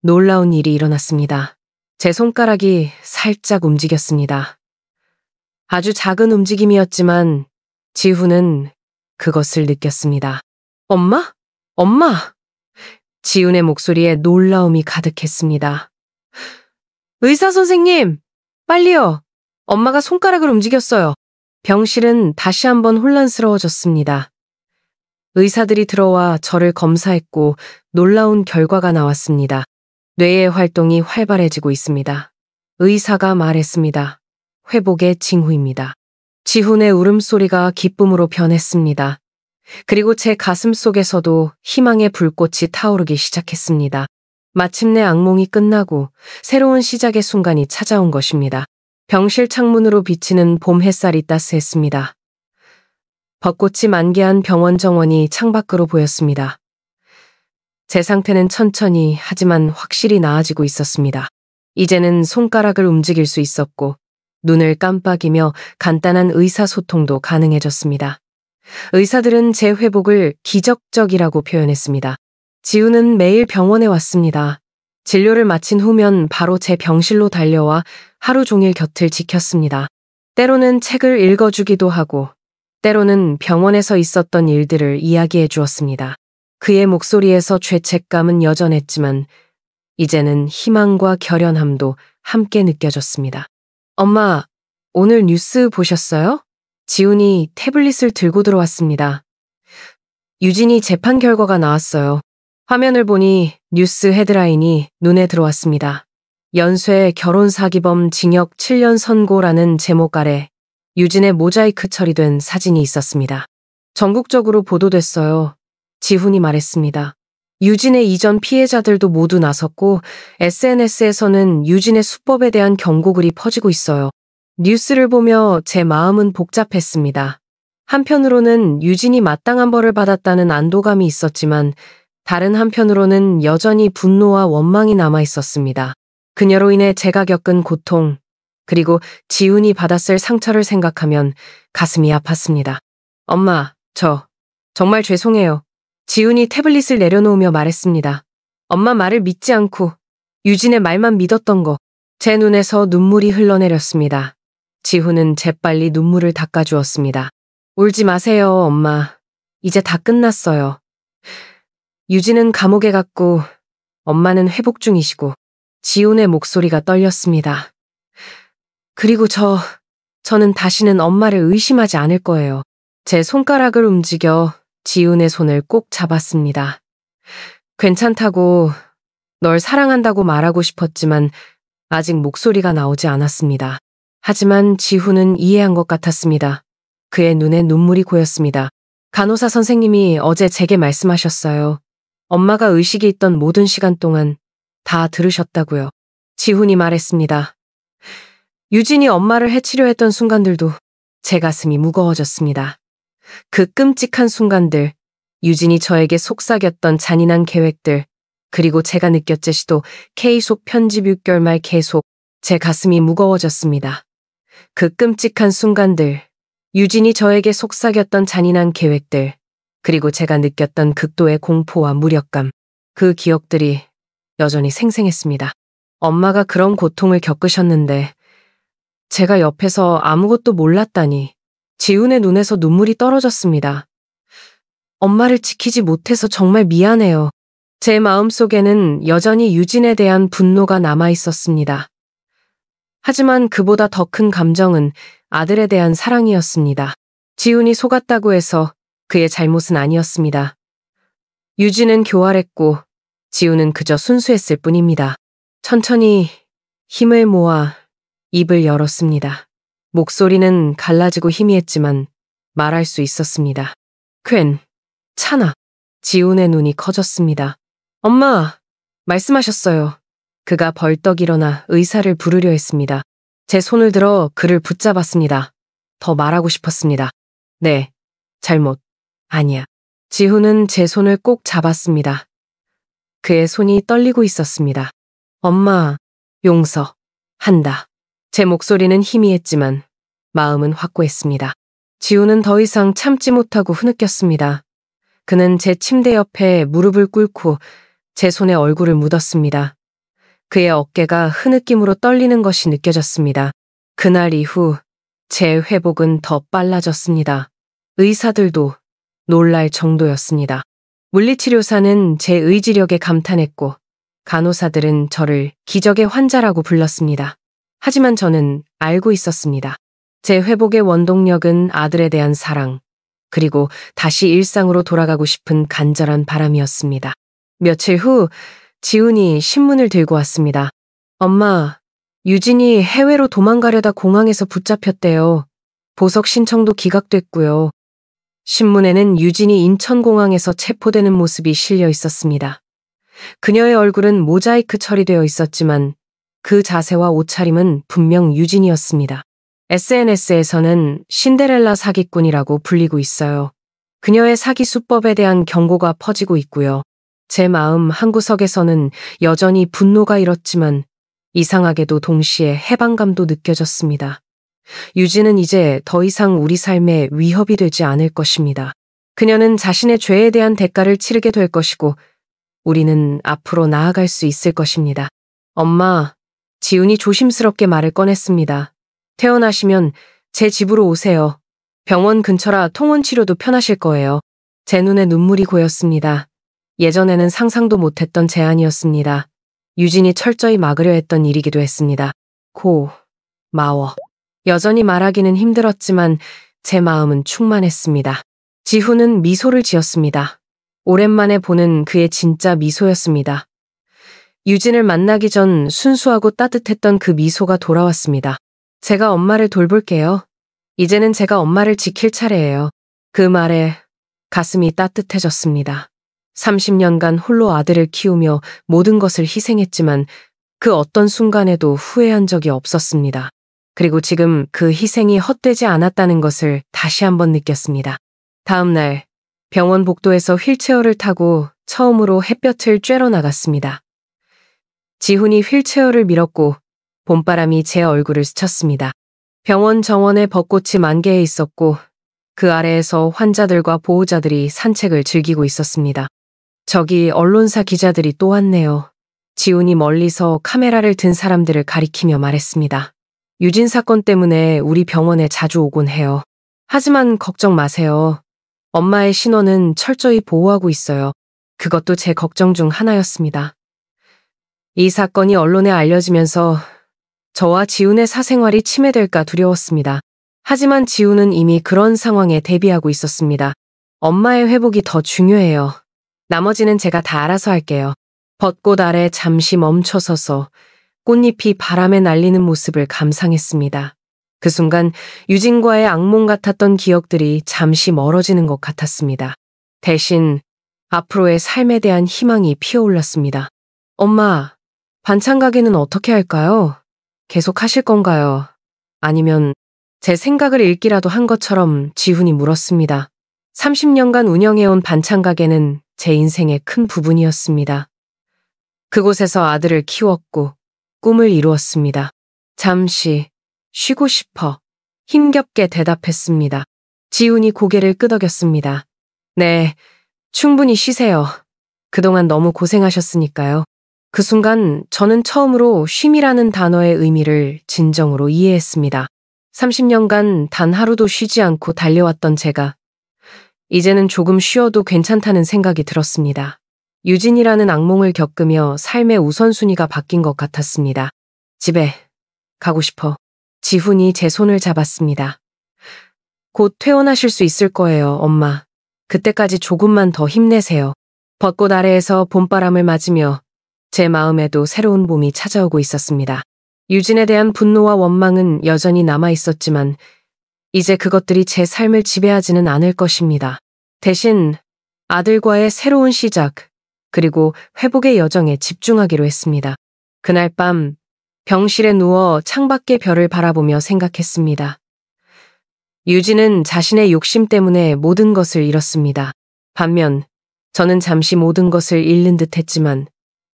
놀라운 일이 일어났습니다. 제 손가락이 살짝 움직였습니다. 아주 작은 움직임이었지만 지훈은 그것을 느꼈습니다. 엄마? 엄마! 지훈의 목소리에 놀라움이 가득했습니다. 의사 선생님! 빨리요! 엄마가 손가락을 움직였어요. 병실은 다시 한번 혼란스러워졌습니다. 의사들이 들어와 저를 검사했고 놀라운 결과가 나왔습니다. 뇌의 활동이 활발해지고 있습니다. 의사가 말했습니다. 회복의 징후입니다. 지훈의 울음소리가 기쁨으로 변했습니다. 그리고 제 가슴 속에서도 희망의 불꽃이 타오르기 시작했습니다. 마침내 악몽이 끝나고 새로운 시작의 순간이 찾아온 것입니다. 병실 창문으로 비치는 봄 햇살이 따스했습니다. 벚꽃이 만개한 병원 정원이 창밖으로 보였습니다. 제 상태는 천천히 하지만 확실히 나아지고 있었습니다. 이제는 손가락을 움직일 수 있었고 눈을 깜빡이며 간단한 의사소통도 가능해졌습니다. 의사들은 제 회복을 기적적이라고 표현했습니다. 지훈은 매일 병원에 왔습니다. 진료를 마친 후면 바로 제 병실로 달려와 하루 종일 곁을 지켰습니다. 때로는 책을 읽어주기도 하고 때로는 병원에서 있었던 일들을 이야기해 주었습니다. 그의 목소리에서 죄책감은 여전했지만 이제는 희망과 결연함도 함께 느껴졌습니다. 엄마, 오늘 뉴스 보셨어요? 지훈이 태블릿을 들고 들어왔습니다. 유진이 재판 결과가 나왔어요. 화면을 보니 뉴스 헤드라인이 눈에 들어왔습니다. 연쇄 결혼사기범 징역 7년 선고라는 제목 아래 유진의 모자이크 처리된 사진이 있었습니다. 전국적으로 보도됐어요. 지훈이 말했습니다. 유진의 이전 피해자들도 모두 나섰고 SNS에서는 유진의 수법에 대한 경고글이 퍼지고 있어요. 뉴스를 보며 제 마음은 복잡했습니다. 한편으로는 유진이 마땅한 벌을 받았다는 안도감이 있었지만 다른 한편으로는 여전히 분노와 원망이 남아 있었습니다. 그녀로 인해 제가 겪은 고통, 그리고 지훈이 받았을 상처를 생각하면 가슴이 아팠습니다. 엄마, 정말 죄송해요. 지훈이 태블릿을 내려놓으며 말했습니다. 엄마 말을 믿지 않고 유진의 말만 믿었던 거. 제 눈에서 눈물이 흘러내렸습니다. 지훈은 재빨리 눈물을 닦아주었습니다. 울지 마세요, 엄마. 이제 다 끝났어요. 유진은 감옥에 갔고 엄마는 회복 중이시고 지훈의 목소리가 떨렸습니다. 그리고 저는 다시는 엄마를 의심하지 않을 거예요. 제 손가락을 움직여 지훈의 손을 꼭 잡았습니다. 괜찮다고, 널 사랑한다고 말하고 싶었지만 아직 목소리가 나오지 않았습니다. 하지만 지훈은 이해한 것 같았습니다. 그의 눈에 눈물이 고였습니다. 간호사 선생님이 어제 제게 말씀하셨어요. 엄마가 의식이 있던 모든 시간 동안 다 들으셨다고요. 지훈이 말했습니다. 유진이 엄마를 해치려 했던 순간들도 제 가슴이 무거워졌습니다. 그 끔찍한 순간들, 유진이 저에게 속삭였던 잔인한 계획들, 그리고 제가 느꼈제시도 K속 편집 6개월 말 계속 제 가슴이 무거워졌습니다. 그 끔찍한 순간들, 유진이 저에게 속삭였던 잔인한 계획들, 그리고 제가 느꼈던 극도의 공포와 무력감, 그 기억들이 여전히 생생했습니다. 엄마가 그런 고통을 겪으셨는데 제가 옆에서 아무것도 몰랐다니. 지훈의 눈에서 눈물이 떨어졌습니다. 엄마를 지키지 못해서 정말 미안해요. 제 마음속에는 여전히 유진에 대한 분노가 남아 있었습니다. 하지만 그보다 더 큰 감정은 아들에 대한 사랑이었습니다. 지훈이 속았다고 해서 그의 잘못은 아니었습니다. 유진은 교활했고 지훈은 그저 순수했을 뿐입니다. 천천히 힘을 모아 입을 열었습니다. 목소리는 갈라지고 희미했지만 말할 수 있었습니다. 괜찮아. 지훈의 눈이 커졌습니다. 엄마, 말씀하셨어요. 그가 벌떡 일어나 의사를 부르려 했습니다. 제 손을 들어 그를 붙잡았습니다. 더 말하고 싶었습니다. 네, 잘못. 아니야. 지훈은 제 손을 꼭 잡았습니다. 그의 손이 떨리고 있었습니다. 엄마, 용서한다. 제 목소리는 희미했지만 마음은 확고했습니다. 지훈은 더 이상 참지 못하고 흐느꼈습니다. 그는 제 침대 옆에 무릎을 꿇고 제 손에 얼굴을 묻었습니다. 그의 어깨가 흐느낌으로 떨리는 것이 느껴졌습니다. 그날 이후 제 회복은 더 빨라졌습니다. 의사들도 놀랄 정도였습니다. 물리치료사는 제 의지력에 감탄했고 간호사들은 저를 기적의 환자라고 불렀습니다. 하지만 저는 알고 있었습니다. 제 회복의 원동력은 아들에 대한 사랑, 그리고 다시 일상으로 돌아가고 싶은 간절한 바람이었습니다. 며칠 후 지훈이 신문을 들고 왔습니다. 엄마, 유진이 해외로 도망가려다 공항에서 붙잡혔대요. 보석 신청도 기각됐고요. 신문에는 유진이 인천공항에서 체포되는 모습이 실려 있었습니다. 그녀의 얼굴은 모자이크 처리되어 있었지만 그 자세와 옷차림은 분명 유진이었습니다. SNS에서는 신데렐라 사기꾼이라고 불리고 있어요. 그녀의 사기 수법에 대한 경고가 퍼지고 있고요. 제 마음 한구석에서는 여전히 분노가 일었지만 이상하게도 동시에 해방감도 느껴졌습니다. 유진은 이제 더 이상 우리 삶에 위협이 되지 않을 것입니다. 그녀는 자신의 죄에 대한 대가를 치르게 될 것이고 우리는 앞으로 나아갈 수 있을 것입니다. 엄마, 지훈이 조심스럽게 말을 꺼냈습니다. 퇴원하시면 제 집으로 오세요. 병원 근처라 통원 치료도 편하실 거예요. 제 눈에 눈물이 고였습니다. 예전에는 상상도 못했던 제안이었습니다. 유진이 철저히 막으려 했던 일이기도 했습니다. 고마워. 여전히 말하기는 힘들었지만 제 마음은 충만했습니다. 지훈은 미소를 지었습니다. 오랜만에 보는 그의 진짜 미소였습니다. 유진을 만나기 전 순수하고 따뜻했던 그 미소가 돌아왔습니다. 제가 엄마를 돌볼게요. 이제는 제가 엄마를 지킬 차례예요. 그 말에 가슴이 따뜻해졌습니다. 30년간 홀로 아들을 키우며 모든 것을 희생했지만 그 어떤 순간에도 후회한 적이 없었습니다. 그리고 지금 그 희생이 헛되지 않았다는 것을 다시 한번 느꼈습니다. 다음 날 병원 복도에서 휠체어를 타고 처음으로 햇볕을 쬐러 나갔습니다. 지훈이 휠체어를 밀었고 봄바람이 제 얼굴을 스쳤습니다. 병원 정원에 벚꽃이 만개해 있었고 그 아래에서 환자들과 보호자들이 산책을 즐기고 있었습니다. 저기 언론사 기자들이 또 왔네요. 지훈이 멀리서 카메라를 든 사람들을 가리키며 말했습니다. 유진 사건 때문에 우리 병원에 자주 오곤 해요. 하지만 걱정 마세요. 엄마의 신원은 철저히 보호하고 있어요. 그것도 제 걱정 중 하나였습니다. 이 사건이 언론에 알려지면서 저와 지훈의 사생활이 침해될까 두려웠습니다. 하지만 지훈은 이미 그런 상황에 대비하고 있었습니다. 엄마의 회복이 더 중요해요. 나머지는 제가 다 알아서 할게요. 벚꽃 아래 잠시 멈춰서서 꽃잎이 바람에 날리는 모습을 감상했습니다. 그 순간 유진과의 악몽 같았던 기억들이 잠시 멀어지는 것 같았습니다. 대신 앞으로의 삶에 대한 희망이 피어올랐습니다. 엄마, 반찬 가게는 어떻게 할까요? 계속 하실 건가요? 아니면 제 생각을 읽기라도 한 것처럼 지훈이 물었습니다. 30년간 운영해온 반찬 가게는 제 인생의 큰 부분이었습니다. 그곳에서 아들을 키웠고 꿈을 이루었습니다. 잠시 쉬고 싶어 힘겹게 대답했습니다. 지훈이 고개를 끄덕였습니다. 네, 충분히 쉬세요. 그동안 너무 고생하셨으니까요. 그 순간 저는 처음으로 쉼이라는 단어의 의미를 진정으로 이해했습니다. 30년간 단 하루도 쉬지 않고 달려왔던 제가 이제는 조금 쉬어도 괜찮다는 생각이 들었습니다. 유진이라는 악몽을 겪으며 삶의 우선순위가 바뀐 것 같았습니다. 집에 가고 싶어. 지훈이 제 손을 잡았습니다. 곧 퇴원하실 수 있을 거예요, 엄마. 그때까지 조금만 더 힘내세요. 벚꽃 아래에서 봄바람을 맞으며 제 마음에도 새로운 봄이 찾아오고 있었습니다. 유진에 대한 분노와 원망은 여전히 남아 있었지만 이제 그것들이 제 삶을 지배하지는 않을 것입니다. 대신 아들과의 새로운 시작, 그리고 회복의 여정에 집중하기로 했습니다. 그날 밤 병실에 누워 창밖의 별을 바라보며 생각했습니다. 유진은 자신의 욕심 때문에 모든 것을 잃었습니다. 반면 저는 잠시 모든 것을 잃는 듯 했지만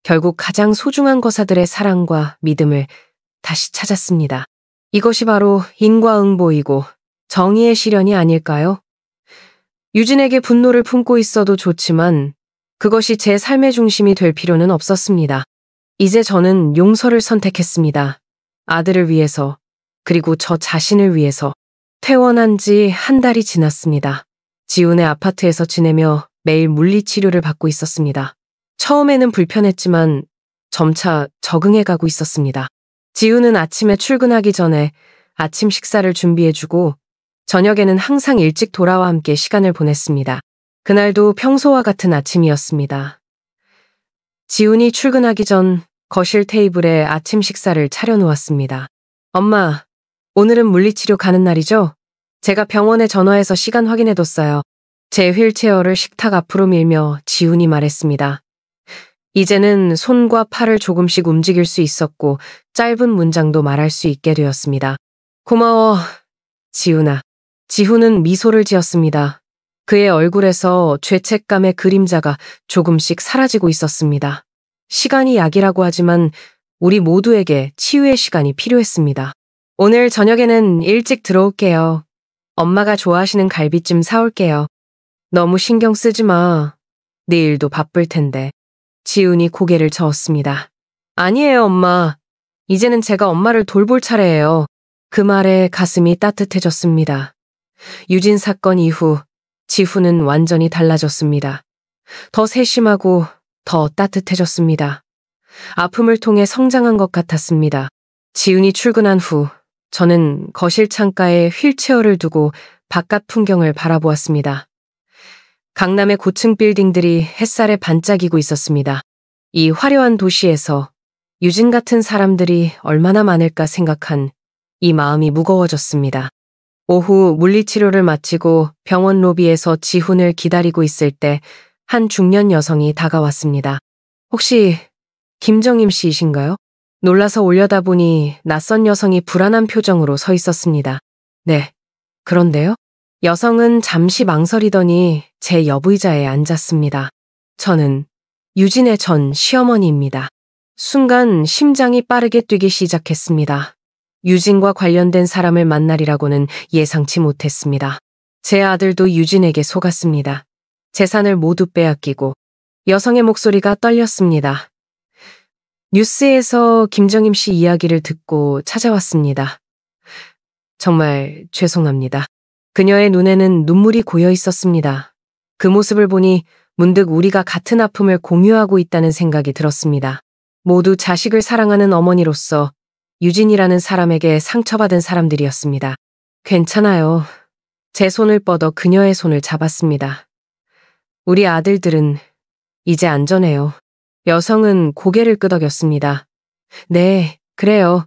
결국 가장 소중한 것들의 사랑과 믿음을 다시 찾았습니다. 이것이 바로 인과응보이고 정의의 실현이 아닐까요? 유진에게 분노를 품고 있어도 좋지만 그것이 제 삶의 중심이 될 필요는 없었습니다. 이제 저는 용서를 선택했습니다. 아들을 위해서, 그리고 저 자신을 위해서. 퇴원한 지 한 달이 지났습니다. 지훈의 아파트에서 지내며 매일 물리치료를 받고 있었습니다. 처음에는 불편했지만 점차 적응해가고 있었습니다. 지훈은 아침에 출근하기 전에 아침 식사를 준비해주고 저녁에는 항상 일찍 돌아와 함께 시간을 보냈습니다. 그날도 평소와 같은 아침이었습니다. 지훈이 출근하기 전 거실 테이블에 아침 식사를 차려놓았습니다. 엄마, 오늘은 물리치료 가는 날이죠? 제가 병원에 전화해서 시간 확인해뒀어요. 제 휠체어를 식탁 앞으로 밀며 지훈이 말했습니다. 이제는 손과 팔을 조금씩 움직일 수 있었고 짧은 문장도 말할 수 있게 되었습니다. 고마워, 지훈아. 지훈은 미소를 지었습니다. 그의 얼굴에서 죄책감의 그림자가 조금씩 사라지고 있었습니다. 시간이 약이라고 하지만 우리 모두에게 치유의 시간이 필요했습니다. 오늘 저녁에는 일찍 들어올게요. 엄마가 좋아하시는 갈비찜 사올게요. 너무 신경 쓰지 마. 내일도 바쁠 텐데. 지훈이 고개를 저었습니다. 아니에요, 엄마. 이제는 제가 엄마를 돌볼 차례예요. 그 말에 가슴이 따뜻해졌습니다. 유진 사건 이후 지훈은 완전히 달라졌습니다. 더 세심하고 더 따뜻해졌습니다. 아픔을 통해 성장한 것 같았습니다. 지훈이 출근한 후 저는 거실 창가에 휠체어를 두고 바깥 풍경을 바라보았습니다. 강남의 고층 빌딩들이 햇살에 반짝이고 있었습니다. 이 화려한 도시에서 유진 같은 사람들이 얼마나 많을까 생각한 이 마음이 무거워졌습니다. 오후 물리치료를 마치고 병원 로비에서 지훈을 기다리고 있을 때 한 중년 여성이 다가왔습니다. 혹시 김정임 씨이신가요? 놀라서 올려다보니 낯선 여성이 불안한 표정으로 서 있었습니다. 네, 그런데요? 여성은 잠시 망설이더니 제 옆의자에 앉았습니다. 저는 유진의 전 시어머니입니다. 순간 심장이 빠르게 뛰기 시작했습니다. 유진과 관련된 사람을 만나리라고는 예상치 못했습니다. 제 아들도 유진에게 속았습니다. 재산을 모두 빼앗기고 여성의 목소리가 떨렸습니다. 뉴스에서 김정임 씨 이야기를 듣고 찾아왔습니다. 정말 죄송합니다. 그녀의 눈에는 눈물이 고여 있었습니다. 그 모습을 보니 문득 우리가 같은 아픔을 공유하고 있다는 생각이 들었습니다. 모두 자식을 사랑하는 어머니로서 유진이라는 사람에게 상처받은 사람들이었습니다. 괜찮아요. 제 손을 뻗어 그녀의 손을 잡았습니다. 우리 아들들은 이제 안전해요. 여성은 고개를 끄덕였습니다. 네, 그래요.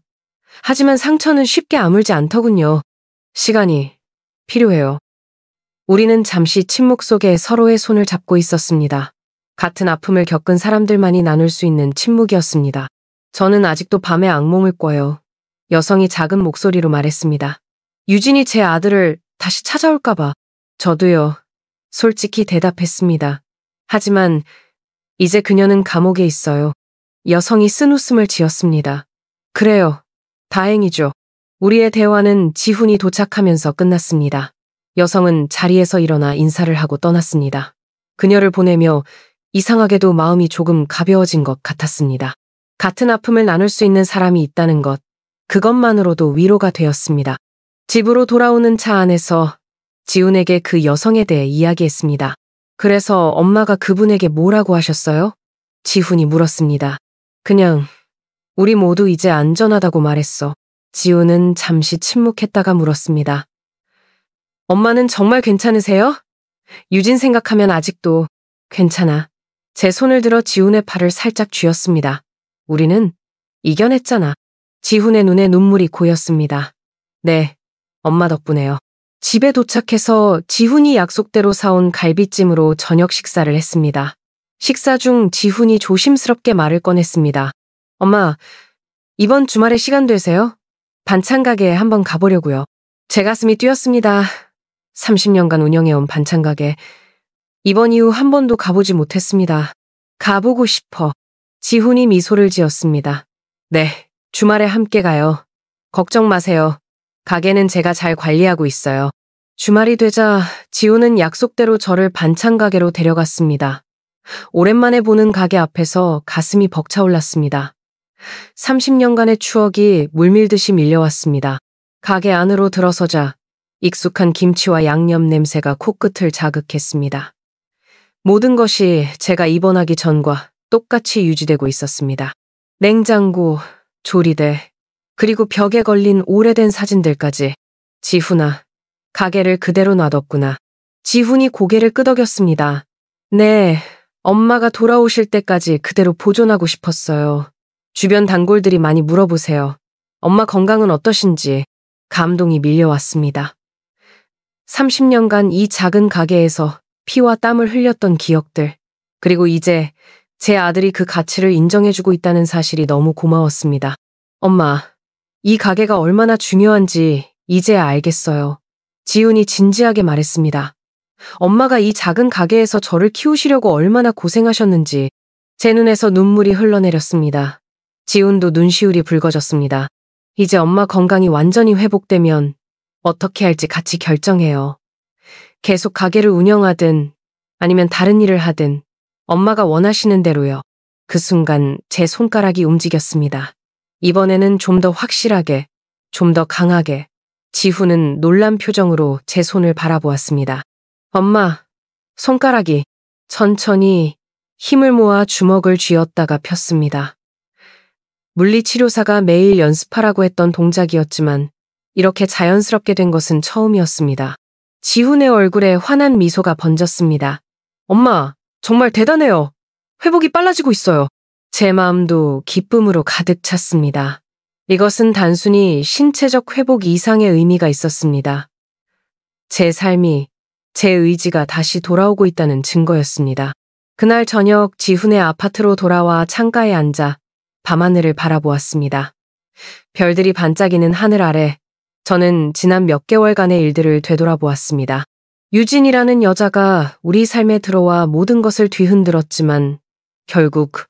하지만 상처는 쉽게 아물지 않더군요. 시간이 필요해요. 우리는 잠시 침묵 속에 서로의 손을 잡고 있었습니다. 같은 아픔을 겪은 사람들만이 나눌 수 있는 침묵이었습니다. 저는 아직도 밤에 악몽을 꿔요. 여성이 작은 목소리로 말했습니다. 유진이 제 아들을 다시 찾아올까봐. 저도요. 솔직히 대답했습니다. 하지만 이제 그녀는 감옥에 있어요. 여성이 쓴웃음을 지었습니다. 그래요. 다행이죠. 우리의 대화는 지훈이 도착하면서 끝났습니다. 여성은 자리에서 일어나 인사를 하고 떠났습니다. 그녀를 보내며 이상하게도 마음이 조금 가벼워진 것 같았습니다. 같은 아픔을 나눌 수 있는 사람이 있다는 것, 그것만으로도 위로가 되었습니다. 집으로 돌아오는 차 안에서 지훈에게 그 여성에 대해 이야기했습니다. 그래서 엄마가 그분에게 뭐라고 하셨어요? 지훈이 물었습니다. 그냥 우리 모두 이제 안전하다고 말했어. 지훈은 잠시 침묵했다가 물었습니다. 엄마는 정말 괜찮으세요? 유진 생각하면 아직도 괜찮아. 제 손을 들어 지훈의 팔을 살짝 쥐었습니다. 우리는 이겨냈잖아. 지훈의 눈에 눈물이 고였습니다. 네, 엄마 덕분에요. 집에 도착해서 지훈이 약속대로 사온 갈비찜으로 저녁 식사를 했습니다. 식사 중 지훈이 조심스럽게 말을 꺼냈습니다. 엄마, 이번 주말에 시간 되세요? 반찬 가게에 한번 가보려고요. 제 가슴이 뛰었습니다. 30년간 운영해온 반찬 가게. 이번 이후 한 번도 가보지 못했습니다. 가보고 싶어. 지훈이 미소를 지었습니다. 네, 주말에 함께 가요. 걱정 마세요. 가게는 제가 잘 관리하고 있어요. 주말이 되자 지훈은 약속대로 저를 반찬 가게로 데려갔습니다. 오랜만에 보는 가게 앞에서 가슴이 벅차올랐습니다. 30년간의 추억이 물밀듯이 밀려왔습니다. 가게 안으로 들어서자 익숙한 김치와 양념 냄새가 코끝을 자극했습니다. 모든 것이 제가 입원하기 전과 똑같이 유지되고 있었습니다. 냉장고, 조리대, 그리고 벽에 걸린 오래된 사진들까지. 지훈아, 가게를 그대로 놔뒀구나. 지훈이 고개를 끄덕였습니다. 네, 엄마가 돌아오실 때까지 그대로 보존하고 싶었어요. 주변 단골들이 많이 물어보세요. 엄마 건강은 어떠신지. 감동이 밀려왔습니다. 30년간 이 작은 가게에서 피와 땀을 흘렸던 기억들, 그리고 이제 제 아들이 그 가치를 인정해주고 있다는 사실이 너무 고마웠습니다. 엄마, 이 가게가 얼마나 중요한지 이제야 알겠어요. 지훈이 진지하게 말했습니다. 엄마가 이 작은 가게에서 저를 키우시려고 얼마나 고생하셨는지. 제 눈에서 눈물이 흘러내렸습니다. 지훈도 눈시울이 붉어졌습니다. 이제 엄마 건강이 완전히 회복되면 어떻게 할지 같이 결정해요. 계속 가게를 운영하든 아니면 다른 일을 하든 엄마가 원하시는 대로요. 그 순간 제 손가락이 움직였습니다. 이번에는 좀 더 확실하게, 좀 더 강하게. 지훈은 놀란 표정으로 제 손을 바라보았습니다. 엄마, 손가락이. 천천히 힘을 모아 주먹을 쥐었다가 폈습니다. 물리치료사가 매일 연습하라고 했던 동작이었지만 이렇게 자연스럽게 된 것은 처음이었습니다. 지훈의 얼굴에 환한 미소가 번졌습니다. 엄마, 정말 대단해요. 회복이 빨라지고 있어요. 제 마음도 기쁨으로 가득 찼습니다. 이것은 단순히 신체적 회복 이상의 의미가 있었습니다. 제 삶이, 제 의지가 다시 돌아오고 있다는 증거였습니다. 그날 저녁 지훈의 아파트로 돌아와 창가에 앉아 밤하늘을 바라보았습니다. 별들이 반짝이는 하늘 아래 저는 지난 몇 개월간의 일들을 되돌아보았습니다. 유진이라는 여자가 우리 삶에 들어와 모든 것을 뒤흔들었지만 결국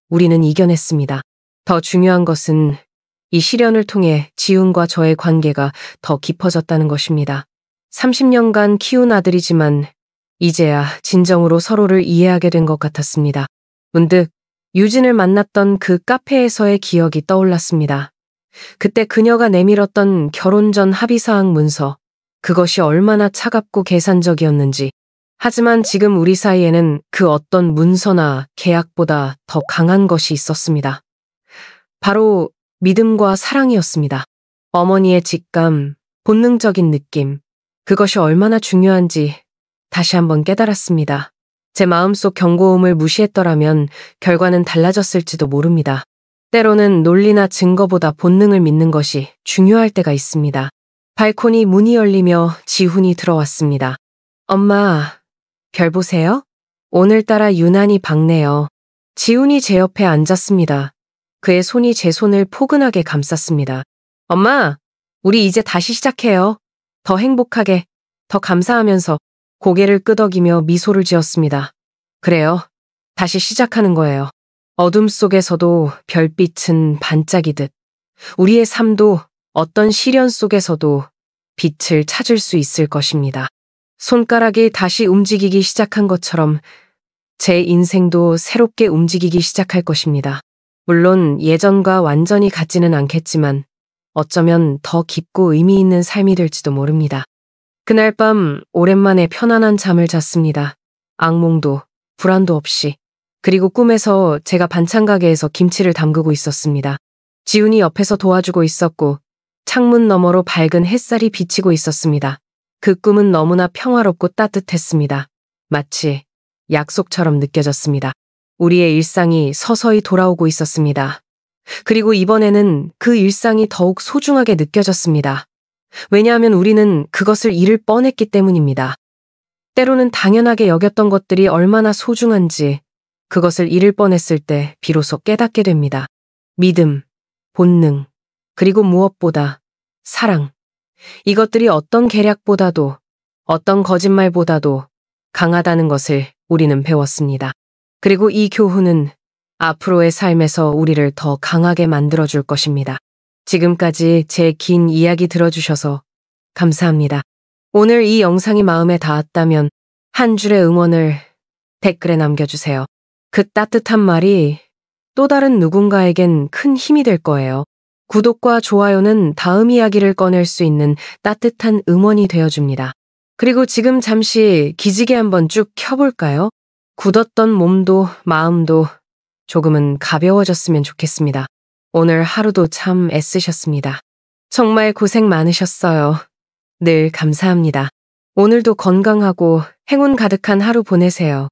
우리는 이겨냈습니다. 더 중요한 것은 이 시련을 통해 지훈과 저의 관계가 더 깊어졌다는 것입니다. 30년간 키운 아들이지만 이제야 진정으로 서로를 이해하게 된 것 같았습니다. 문득 유진을 만났던 그 카페에서의 기억이 떠올랐습니다. 그때 그녀가 내밀었던 결혼 전 합의사항 문서, 그것이 얼마나 차갑고 계산적이었는지. 하지만 지금 우리 사이에는 그 어떤 문서나 계약보다 더 강한 것이 있었습니다. 바로 믿음과 사랑이었습니다. 어머니의 직감, 본능적인 느낌, 그것이 얼마나 중요한지 다시 한번 깨달았습니다. 제 마음속 경고음을 무시했더라면 결과는 달라졌을지도 모릅니다. 때로는 논리나 증거보다 본능을 믿는 것이 중요할 때가 있습니다. 발코니 문이 열리며 지훈이 들어왔습니다. 엄마, 별 보세요? 오늘따라 유난히 밝네요. 지훈이 제 옆에 앉았습니다. 그의 손이 제 손을 포근하게 감쌌습니다. 엄마, 우리 이제 다시 시작해요. 더 행복하게, 더 감사하면서 고개를 끄덕이며 미소를 지었습니다. 그래요. 다시 시작하는 거예요. 어둠 속에서도 별빛은 반짝이듯 우리의 삶도 어떤 시련 속에서도 빛을 찾을 수 있을 것입니다. 손가락이 다시 움직이기 시작한 것처럼 제 인생도 새롭게 움직이기 시작할 것입니다. 물론 예전과 완전히 같지는 않겠지만 어쩌면 더 깊고 의미 있는 삶이 될지도 모릅니다. 그날 밤 오랜만에 편안한 잠을 잤습니다. 악몽도 불안도 없이. 그리고 꿈에서 제가 반찬 가게에서 김치를 담그고 있었습니다. 지훈이 옆에서 도와주고 있었고 창문 너머로 밝은 햇살이 비치고 있었습니다. 그 꿈은 너무나 평화롭고 따뜻했습니다. 마치 약속처럼 느껴졌습니다. 우리의 일상이 서서히 돌아오고 있었습니다. 그리고 이번에는 그 일상이 더욱 소중하게 느껴졌습니다. 왜냐하면 우리는 그것을 잃을 뻔했기 때문입니다. 때로는 당연하게 여겼던 것들이 얼마나 소중한지 그것을 잃을 뻔했을 때 비로소 깨닫게 됩니다. 믿음, 본능, 그리고 무엇보다 사랑. 이것들이 어떤 계략보다도 어떤 거짓말보다도 강하다는 것을 우리는 배웠습니다. 그리고 이 교훈은 앞으로의 삶에서 우리를 더 강하게 만들어줄 것입니다. 지금까지 제 긴 이야기 들어주셔서 감사합니다. 오늘 이 영상이 마음에 닿았다면 한 줄의 응원을 댓글에 남겨주세요. 그 따뜻한 말이 또 다른 누군가에겐 큰 힘이 될 거예요. 구독과 좋아요는 다음 이야기를 꺼낼 수 있는 따뜻한 응원이 되어줍니다. 그리고 지금 잠시 기지개 한번 쭉 켜볼까요? 굳었던 몸도 마음도 조금은 가벼워졌으면 좋겠습니다. 오늘 하루도 참 애쓰셨습니다. 정말 고생 많으셨어요. 늘 감사합니다. 오늘도 건강하고 행운 가득한 하루 보내세요.